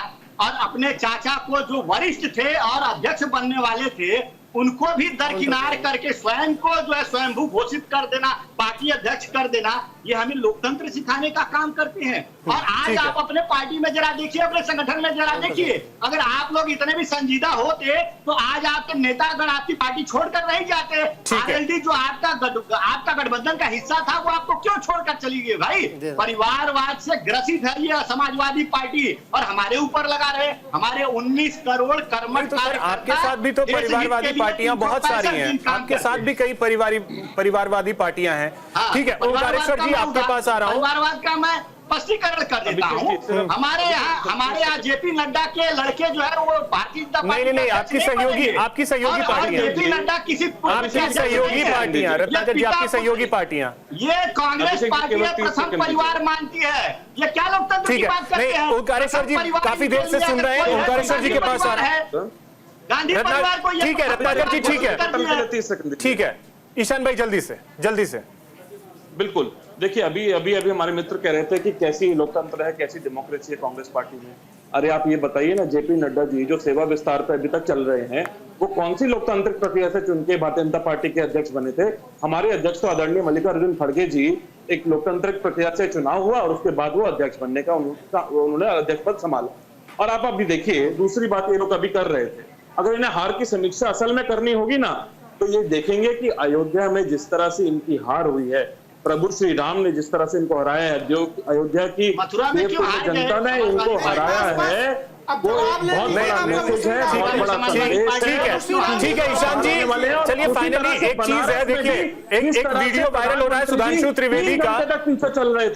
और अपने चाचा को जो वरिष्ठ थे और अध्यक्ष बनने वाले थे उनको भी दरकिनार करके स्वयं को जो है स्वयंभू घोषित कर देना, पार्टी अध्यक्ष कर देना, ये हमें लोकतंत्र सिखाने का काम करते हैं। और आज आप अपने पार्टी में जरा देखिए, अपने संगठन में जरा देखिए, अगर आप लोग इतने भी संजीदा होते तो आज आपके नेतागण आपकी पार्टी छोड़कर नहीं जाते। आरएलडी जो आपका गठबंधन का हिस्सा था वो आपको क्यों छोड़कर चली गई भाई? परिवारवाद से ग्रसित है ये समाजवादी पार्टी और हमारे ऊपर लगा रहे हमारे 19 करोड़ कर्मठ। आपके साथ भी तो परिवारवादी पार्टियां बहुत सारी हैं, आपके साथ भी कई परिवारवादी पार्टियां हैं। ठीक है, ओंकारेश्वर जी आपके पास आ रहा हूं। परिवारवाद का मैं स्पष्टीकरण कर देता हूं। हमारे यहाँ जेपी नड्डा के लड़के जो है वो भारतीय जनता पार्टी नहीं, आपकी सहयोगी पार्टियां, जेपी नड्डा किसी आपकी सहयोगी पार्टियां, रत्नाकर जी आपकी सहयोगी पार्टियां, ये कांग्रेस पार्टी प्रथम परिवार मानती है। ये क्या लोकतंत्र की बात करते हैं? ओंकारेश्वर जी काफी देर से सुन रहे हैं, ओंकारेश्वर जी के पास आ रहा है। गांधी परिवार को ठीक है रत्नाकर जी, ठीक है ईशान भाई जल्दी से। बिल्कुल, देखिए अभी हमारे मित्र कह रहे थे कि कैसी लोकतंत्र है, कैसी डेमोक्रेसी है कांग्रेस पार्टी में। अरे आप ये बताइए ना, जेपी नड्डा जी जो सेवा विस्तार पे अभी तक चल रहे हैं वो कौन सी लोकतांत्रिक प्रक्रिया से चुन के भारतीय जनता पार्टी के अध्यक्ष बने थे? हमारे अध्यक्ष तो आदरणीय मल्लिकार्जुन खड़गे जी, एक लोकतांत्रिक प्रक्रिया से चुनाव हुआ और उसके बाद वो अध्यक्ष बनने का उन्होंने अध्यक्ष पद संभाला। और आप अभी देखिए, दूसरी बात ये लोग अभी कर रहे थे, अगर इन्हें हार की समीक्षा असल में करनी होगी ना तो ये देखेंगे कि अयोध्या में जिस तरह से इनकी हार हुई है, प्रभु श्री राम ने जिस तरह से इनको हराया है, जो अयोध्या की जनता ने इनको हराया है, वो बहुत बड़ा मैसेज है, बहुत बड़ा संदेश है। ठीक है ईशान जी, चलिए फाइनली एक चीज है, देखिए एक वीडियो वायरल हो रहा है सुधांशु त्रिवेदी का,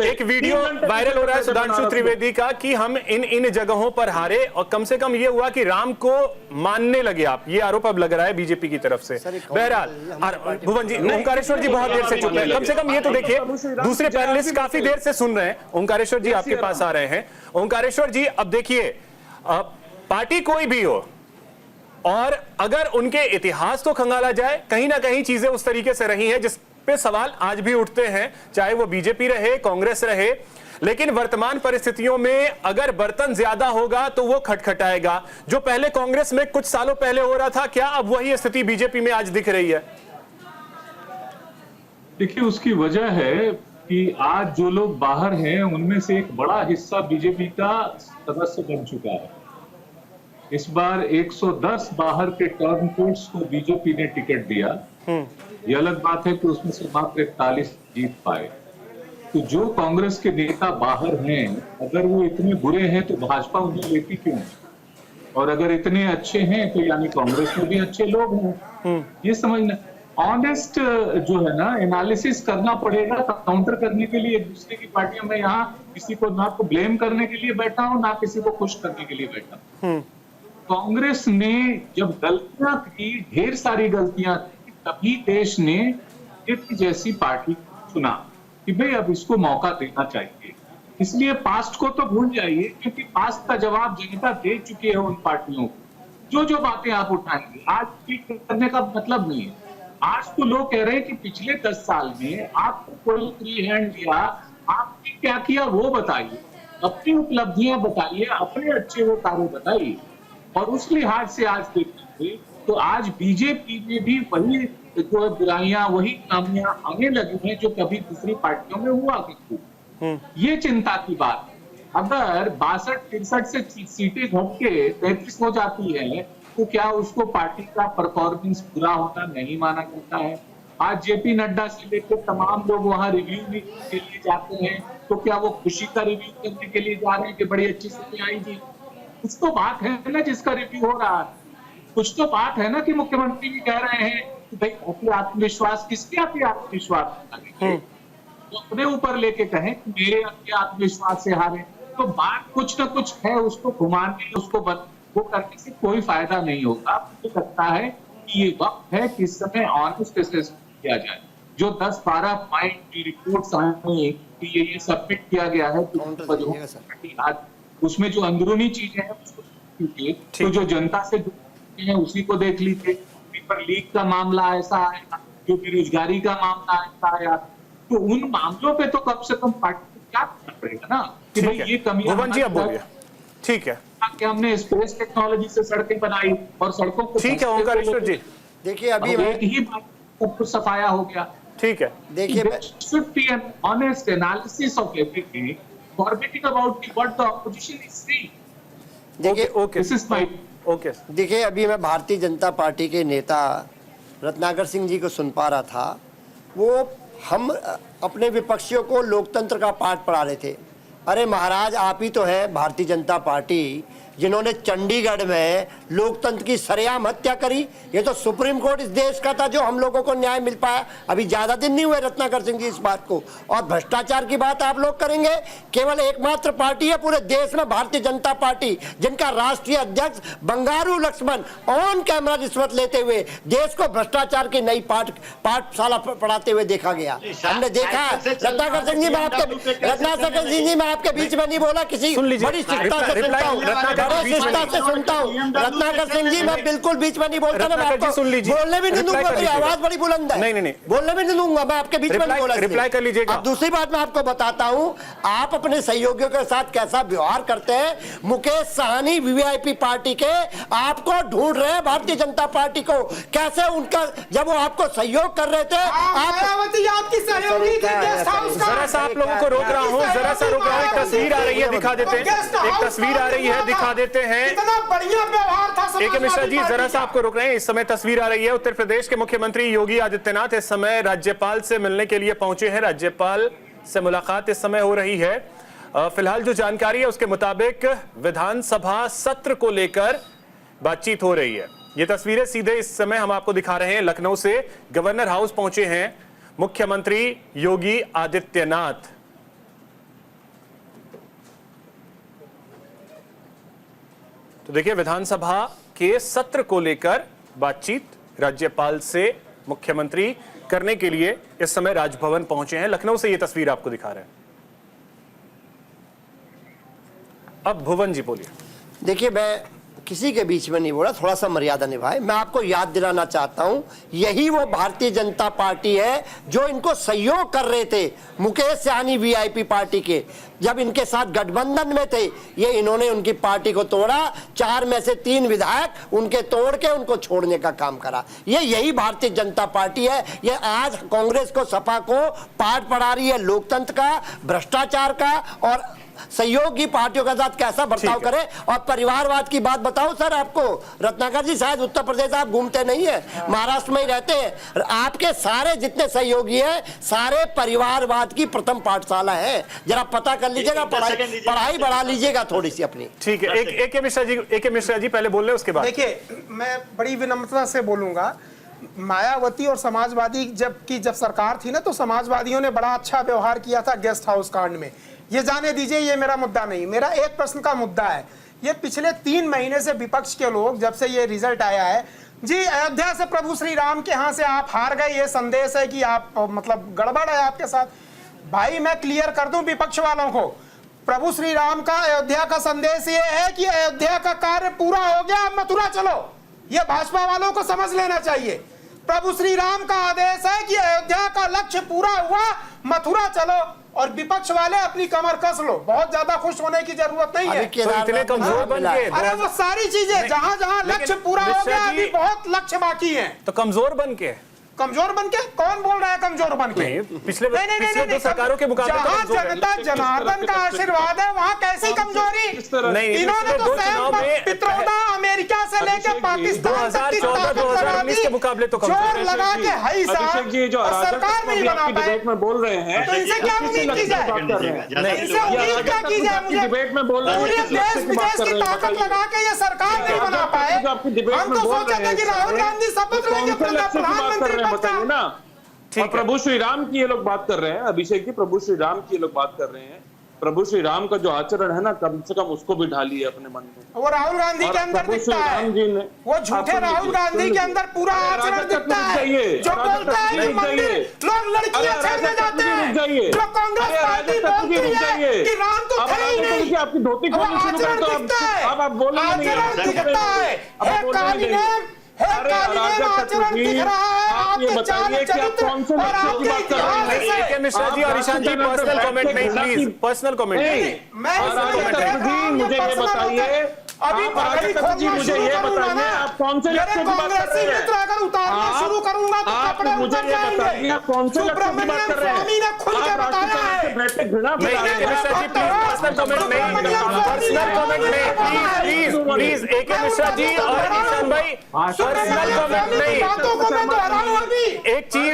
एक वीडियो वायरल हो रहा है सुधांशु त्रिवेदी का कि हम इन जगहों पर हारे और कम से कम ये हुआ कि राम को मानने लगे आप, ये आरोप अब लग रहा है बीजेपी की तरफ से। बहरहाल भुवन जी, ओंकारेश्वर जी बहुत देर से चुप है, कम से कम ये तो देखिए दूसरे पैनलिस्ट काफी देर से सुन रहे हैं। ओंकारेश्वर जी आपके पास आ रहे हैं। ओंकारेश्वर जी, अब देखिए पार्टी कोई भी हो और अगर उनके इतिहास तो खंगाला जाए, कहीं ना कहीं चीजें उस तरीके से रही हैं जिस पे सवाल आज भी उठते हैं, चाहे वो बीजेपी रहे, कांग्रेस रहे, लेकिन वर्तमान परिस्थितियों में अगर बर्तन ज्यादा होगा तो वो खटखटाएगा। जो पहले कांग्रेस में कुछ सालों पहले हो रहा था, क्या अब वही स्थिति बीजेपी में आज दिख रही है? देखिए, उसकी वजह है कि आज जो लोग बाहर हैं उनमें से एक बड़ा हिस्सा बीजेपी का सदस्य बन चुका है। इस बार 110 बाहर के टर्न कोर्ट्स को बीजेपी ने टिकट दिया। ये अलग बात है कि उसमें से मात्र 41 जीत पाए। तो जो कांग्रेस के नेता बाहर हैं, अगर वो इतने बुरे हैं तो भाजपा उन्हें लेती क्यों? और अगर इतने अच्छे हैं तो यानी कांग्रेस में भी अच्छे लोग हैं। ये समझना, ऑनेस्ट जो है ना एनालिसिस करना पड़ेगा काउंटर करने के लिए एक दूसरे की पार्टियों में। यहाँ किसी को ना तो ब्लेम करने के लिए बैठा हूं, ना किसी को खुश करने के लिए बैठा हूं। कांग्रेस ने जब गलतियां की, ढेर सारी गलतियां की, तभी देश ने जैसी पार्टी चुना कि भाई अब इसको मौका देना चाहिए। इसलिए पास्ट को तो भूल जाइए, क्योंकि पास्ट का जवाब जनता दे चुकी है उन पार्टियों को। जो बातें आप उठाएंगे आज ठीक करने का मतलब नहीं है। आज तो लोग कह रहे हैं कि पिछले 10 साल में आपको कोई फ्री हैंड दिया, आपकी क्या किया वो बताइए, अपनी उपलब्धियां बताइए, अपने अच्छे वो कार्य बताइए। और उस लिहाज से आज देखिए तो आज बीजेपी में भी वही जो बुराइयां, वही खामियां आने लगी हैं जो कभी दूसरी पार्टियों में हुआ करती थी। ये चिंता की बात है। अगर 62-63 से सीटें घट के 33 हो जाती है तो क्या उसको पार्टी का परफॉर्मेंस पूरा होना नहीं माना जाता है? आज जेपी नड्डा से लेकर तमाम लोग वहां रिव्यू भी के लिए जाते हैं, तो क्या वो खुशी का रिव्यू करने के लिए जा रहे हैं कि बड़ी अच्छी सीटें आई जी? कुछ तो बात है ना जिसका रिव्यू हो रहा है, कुछ तो बात है ना कि मुख्यमंत्री भी कह रहे हैं कि भाई अपने आत्मविश्वास, किसके आते आत्मविश्वास तो अपने ऊपर लेके कहें कि मेरे अपने आत्मविश्वास से हारे, तो बात कुछ ना कुछ है, उसको घुमाने, उसको वो करने से कोई फायदा नहीं होगा। मुझे लगता है कि ये वक्त है कि इस समय ऑनेस्ट असेसमेंट किया जाए। जो 10-12 पॉइंट की रिपोर्ट्स आई कि ये सबमिट किया गया है तो उसमें जो अंदरूनी चीजें हैं उसको तो जो जनता से हैं उसी को देख लीजिए। पेपर लीक का मामला ऐसा आया, जो बेरोजगारी का मामला ऐसा आया, तो उन मामलों पे तो कम से कम पार्टी को क्या करना पड़ेगा ना कि भाई ये कमियां। भुवन जी अब बोलिए। ठीक है, कि हमने स्पेस टेक्नोलॉजी से सड़कें बनाई और सड़कों को, ठीक है ओंकारेश्वर जी, देखिए अभी एक ही बात को सफाया हो गया। ठीक है, देखिए should be an honest analysis of everything, forgetting about what the opposition is saying. देखिए okay, This is my okay. देखिए अभी मैं भारतीय जनता पार्टी के नेता रत्नाकर सिंह जी को सुन पा रहा था। वो हम अपने विपक्षियों को लोकतंत्र का पाठ पढ़ा रहे थे। अरे महाराज, आप ही तो हैं भारतीय जनता पार्टी जिन्होंने चंडीगढ़ में लोकतंत्र की सरेआम हत्या करी। ये तो सुप्रीम कोर्ट इस देश का था जो हम लोगों को न्याय मिल पाया। अभी ज्यादा दिन नहीं हुए रत्नाकर सिंह जी इस बात को। और भ्रष्टाचार की बात आप लोग करेंगे। केवल एकमात्र पार्टी है पूरे देश में भारतीय जनता पार्टी जिनका राष्ट्रीय अध्यक्ष बंगारू लक्ष्मण ऑन कैमरा रिश्वत लेते हुए देश को भ्रष्टाचार की नई पाठशाला पढ़ाते हुए देखा गया। हमने देखा रत्नाकर सिंह जी, मैं आपके बीच में नहीं बोला, किसी बड़ी शिष्टता से सुनता हूँ, से सुनता हूँ। रत्नाकर सिंह जी, मैं बिल्कुल बीच में नहीं बोलता, मैं आपको बोलने भी नहीं दूंगा, मेरी आवाज बड़ी बुलंद है। नहीं, बोलने भी नहीं दूंगा, मैं आपके बीच में नहीं बोला। रिप्लाई कर लीजिएगा। अब दूसरी बात मैं आपको बताता हूँ, आप अपने सहयोगियों के साथ कैसा व्यवहार करते हैं। मुकेश साहनी वीवीआईपी पार्टी के आपको ढूंढ रहे हैं, भारतीय जनता पार्टी को। कैसे उनका, जब वो आपको सहयोग कर रहे थे, आपकी सहयोगी जरा सा आप लोगों को रोक रहा हूँ, जरा सा रोक रहा हूँ। एक तस्वीर आ रही है, दिखा देते हैं। एक तस्वीर आ रही है, दिखा देते हैं। कितना बढ़िया व्यवहार था। AK मिश्रा जी, जरा सा आपको रोक रहे हैं। इस समय तस्वीर आ रही है, उत्तर प्रदेश के मुख्यमंत्री योगी आदित्यनाथ इस समय राज्यपाल से मिलने के लिए पहुंचे हैं। राज्यपाल से मुलाकात इस समय हो रही है। फिलहाल जो जानकारी है उसके मुताबिक विधानसभा सत्र को लेकर बातचीत हो रही है। ये तस्वीरें सीधे इस समय हम आपको दिखा रहे हैं। लखनऊ से गवर्नर हाउस पहुंचे हैं मुख्यमंत्री योगी आदित्यनाथ। तो देखिए, विधानसभा के सत्र को लेकर बातचीत राज्यपाल से मुख्यमंत्री करने के लिए इस समय राजभवन पहुंचे हैं। लखनऊ से ये तस्वीर आपको दिखा रहे हैं। अब भुवन जी बोलिए। देखिए, मैं किसी के बीच में नहीं बोला, थोड़ा सा मर्यादा निभाए। मैं आपको याद दिलाना चाहता हूं, यही वो भारतीय जनता पार्टी है जो इनको सहयोग कर रहे थे मुकेश सहनी वीआईपी पार्टी के। जब इनके साथ गठबंधन में थे, ये इन्होंने उनकी पार्टी को तोड़ा। 4 में से 3 विधायक उनके तोड़ के उनको छोड़ने का काम करा। ये यही भारतीय जनता पार्टी है। ये आज कांग्रेस को, सपा को पाठ पढ़ा रही है लोकतंत्र का, भ्रष्टाचार का और सहयोगी पार्टियों के साथ कैसा बर्ताव करे। और परिवारवाद की बात बताऊं सर आपको, रत्नाकर जी, शायद उत्तर प्रदेश आप घूमते नहीं है, महाराष्ट्र में ही रहते हैं। आपके सारे जितने सहयोगी हैं, सारे परिवारवाद की प्रथम पाठशाला है। जरा पता कर लीजिएगा, पढ़ाई बढ़ा लीजिएगा थोड़ी सी अपनी। ठीक है, AK मिश्रा जी पहले बोल रहे, उसके बाद। देखिए, मैं बड़ी विनम्रता से बोलूंगा। मायावती और समाजवादी जब सरकार थी ना, तो समाजवादियों ने बड़ा अच्छा व्यवहार किया था गेस्ट हाउस कांड में। ये जाने दीजिए, ये मेरा मुद्दा नहीं। मेरा एक प्रश्न का मुद्दा है। ये पिछले 3 महीने से विपक्ष के लोग, जब से ये रिजल्ट आया है जी, अयोध्या से प्रभु श्री राम के यहाँ से आप हार गए, ये संदेश है कि आप मतलब गड़बड़ है आपके साथ। भाई, मैं क्लियर कर दूं विपक्ष वालों को, प्रभु श्री राम का अयोध्या का संदेश ये है कि अयोध्या का कार्य पूरा हो गया, मथुरा चलो। ये भाजपा वालों को समझ लेना चाहिए। प्रभु श्री राम का आदेश है कि अयोध्या का लक्ष्य पूरा हुआ, मथुरा चलो। और विपक्ष वाले अपनी कमर कस लो, बहुत ज्यादा खुश होने की जरूरत नहीं है। तो इतने कमजोर बन के, अरे वो सारी चीजें जहां जहां लक्ष्य पूरा हो गया, अभी बहुत लक्ष्य बाकी है। तो कमजोर बन के कौन बोल रहा है कमजोर बन के? पिछले दो सरकारों के मुकाबले जहां जनता जनार्दन का आशीर्वाद है वहां कैसी कमजोरी? इन्होंने तो पित्रोदा अमेरिका से लेकर पाकिस्तान तक की ताकत लगा दी, के मुकाबले तो जोर लगा के हाई अभिषेक जी जो सरकार नहीं बना पाए, डिबेट में बोल रहे हैं, तो इनसे क्या उम्मीद की जाए? इनसे उम्मीद क्या की जाए? मुझे डिबेट में बोल रहे हैं, पूरे देश विदेश की ताकत लगा के ये सरकार नहीं बना पाए। हम तो सोचे थे कि राहुल गांधी शपथ लेंगे प्रधानमंत्री बताइए ना। और प्रभु श्री राम की ये लोग बात कर रहे हैं, अभिषेक जी, प्रभु श्री राम की ये लोग बात कर रहे हैं। प्रभु श्री राम का जो आचरण है ना, कम से कम उसको भी ढालिए अपने मन में। वो राहुल गांधी के अंदर दिखता है, वो झूठे राहुल गांधी के अंदर पूरा आचरण दिखता है, जो बोलता है कि मंदिर लोग लड़कियां छेड़ने जाते हैं, जो कांग्रेस पार्टी बोलती है कि राम तो थे ही नहीं, आपकी धोती खोलनी शुरू कर दो। अब आप बोल रहे हैं, आचरण दिखता है, आचरण दिख रहा है, आपके चाल चरित्र और आपके इतिहास से। मिश्रा जी और ईशान जी पर्सनल कमेंट नहीं, प्लीज पर्सनल कमेंट नहीं। मुझे ये बताइए, अभी मुझे ये बताइए, आप कौन से लक्ष्य की बात कर रहे हैं? अगर उतारना शुरू करूंगा तो कपड़े उतर जाएंगे। आप कौन से लक्ष्य की बात कर रहे हैं? स्वामी ने खुल के बताया है। Mishra ji please personal comment नहीं, पर्सनल कमेंट नहीं, प्लीज एके मिश्रा जी और ईशान भाई पर्सनल कमेंट नहीं। बातों को मैं दोहराऊं अभी, एक चीज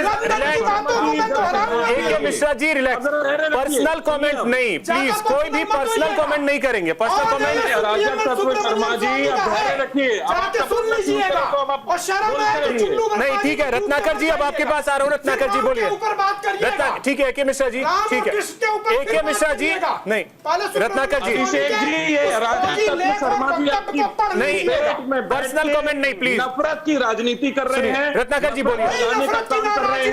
एके मिश्रा जी रिलैक्स, पर्सनल कमेंट नहीं प्लीज, कोई भी पर्सनल कमेंट नहीं करेंगे। पर्सनल कमेंट शर्मा जी आप धैर्य रखिए, सुन लीजिएगा और शर्म नहीं। ठीक है रत्नाकर जी, अब आपके पास आ रहा हूँ। रत्नाकर जी बोलिए। ठीक है एके मिश्रा जी, ठीक है एके मिश्रा जी, नहीं रत्नाकर जी, अभिषेक जी, ये राजा शर्मा जी आपकी नहीं, पर्सनल कमेंट नहीं प्लीज। नफरत की राजनीति कर रहे हैं। रत्नाकर जी बोलिए।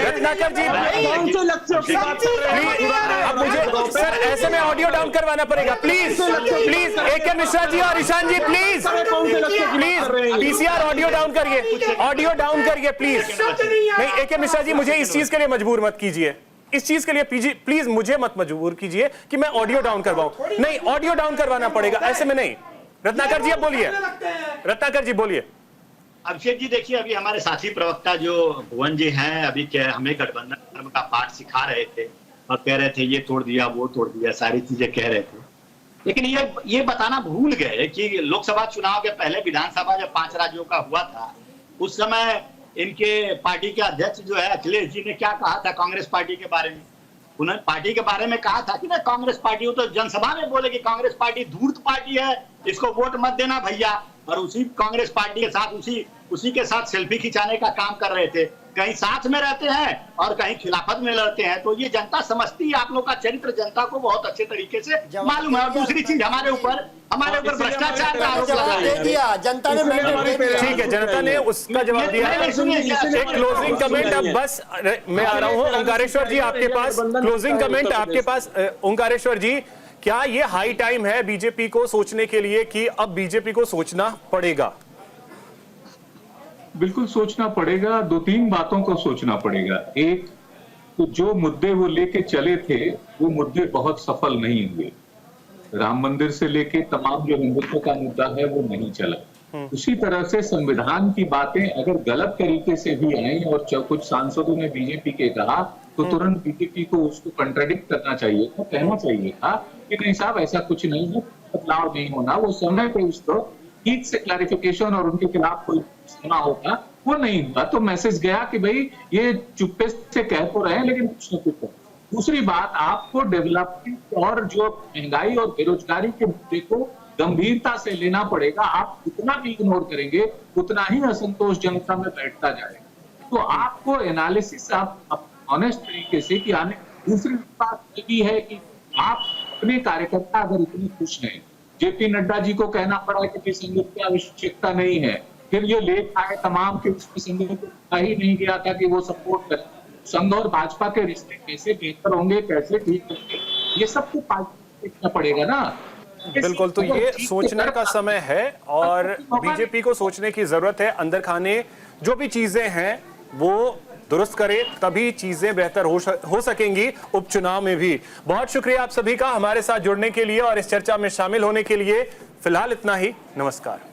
रत्नाकर जी कौन से लक्ष्यों की बात कर रहे हैं? अब मुझे सर ऐसे में ऑडियो डाउन करवाना पड़ेगा, please please A K Mishra ji और Ishaan ji please please PCR audio down करिए, ऑडियो डाउन करिए प्लीज। नहीं एके मिश्रा जी मुझे इस चीज के लिए मजबूर मत कीजिए, इस चीज के लिए प्लीज मुझे मत मजबूर कीजिए कि मैं ऑडियो डाउन करवाऊं। नहीं ऑडियो डाउन करवाना पड़ेगा, ऐसे में नहीं। रत्नाकर जी अब बोलिए, रत्नाकर जी बोलिए। अभिषेक जी देखिए, अभी हमारे साथी प्रवक्ता जो भुवन जी हैं, अभी हमें गठबंधन का पाठ सिखा रहे थे और कह रहे थे ये तोड़ दिया वो तोड़ दिया, सारी चीजें कह रहे थे, लेकिन ये बताना भूल गए कि लोकसभा चुनाव के पहले विधानसभा जब 5 राज्यों का हुआ था, उस समय इनके पार्टी के अध्यक्ष जो है अखिलेश जी ने क्या कहा था कांग्रेस पार्टी के बारे में? उन्होंने पार्टी के बारे में कहा था कि ना कांग्रेस पार्टी, वो तो जनसभा में बोले कि कांग्रेस पार्टी धूर्त पार्टी है, इसको वोट मत देना भैया, और उसी कांग्रेस पार्टी के साथ उसी के साथ सेल्फी खिंचाने का काम कर रहे थे। कहीं साथ में रहते हैं और कहीं खिलाफत में लड़ते हैं, तो ये जनता समझती है। आप लोग का चरित्र जनता को बहुत अच्छे तरीके से मालूम है। और दूसरी चीज हमारे ऊपर भ्रष्टाचार का आरोप लगा दिया जनता ने। ठीक है जनता ने उसका जवाब दिया है। एक क्लोजिंग कमेंट अब बस मैं आ रहा हूँ ओंकारेश्वर जी आपके पास, क्लोजिंग कमेंट आपके पास ओंकारेश्वर जी। क्या ये हाई टाइम है बीजेपी को सोचने के लिए कि अब बीजेपी को सोचना पड़ेगा? बिल्कुल सोचना पड़ेगा, 2-3 बातों को सोचना पड़ेगा। एक तो जो मुद्दे वो लेके चले थे वो मुद्दे बहुत सफल नहीं हुए। राम मंदिर से लेके तमाम जो हिंदुत्व का मुद्दा है वो नहीं चला। उसी तरह से संविधान की बातें अगर गलत तरीके से भी आई और कुछ सांसदों ने बीजेपी के कहा तो तुरंत बीजेपी को उसको कंट्राडिक्ट करना चाहिए था, कहना चाहिए था कि नहीं साहब ऐसा कुछ नहीं है, बदलाव नहीं होना। वो समय पे उसको ठीक से क्लैरिफिकेशन और उनके खिलाफ कोई सुना होगा, वो नहीं हुआ। तो मैसेज गया कि भाई ये चुप्पे से कह तो रहे हैं लेकिन कुछ न कुछ। दूसरी बात, आपको डेवलपमेंट और जो महंगाई और बेरोजगारी के मुद्दे को गंभीरता से लेना पड़ेगा। आप जितना भी इग्नोर करेंगे उतना ही असंतोष जनता में बैठता जाएगा। तो आपको एनालिसिस आप ऑनेस्ट तरीके से कि आने। दूसरी बात ये भी है कि आप अपने कार्यकर्ता अगर इतने खुश हैं, जेपी नड्डा जी को कहना पड़ा कि संघ की आवश्यकता नहीं है, फिर ये लेख आए तमाम के उसमें संघ को कहा ही नहीं गया था कि वो सपोर्ट करें। संघ और भाजपा के रिश्ते कैसे बेहतर होंगे, कैसे ठीक होंगे, ये सब तो पार्टी देखना पड़ेगा ना। बिल्कुल, तो ये सोचने का समय है और बीजेपी को सोचने की जरूरत है। अंदर खाने जो भी चीजें हैं वो दुरुस्त करें, तभी चीजें बेहतर हो सकेंगी उपचुनाव में भी। बहुत शुक्रिया आप सभी का हमारे साथ जुड़ने के लिए और इस चर्चा में शामिल होने के लिए। फिलहाल इतना ही, नमस्कार।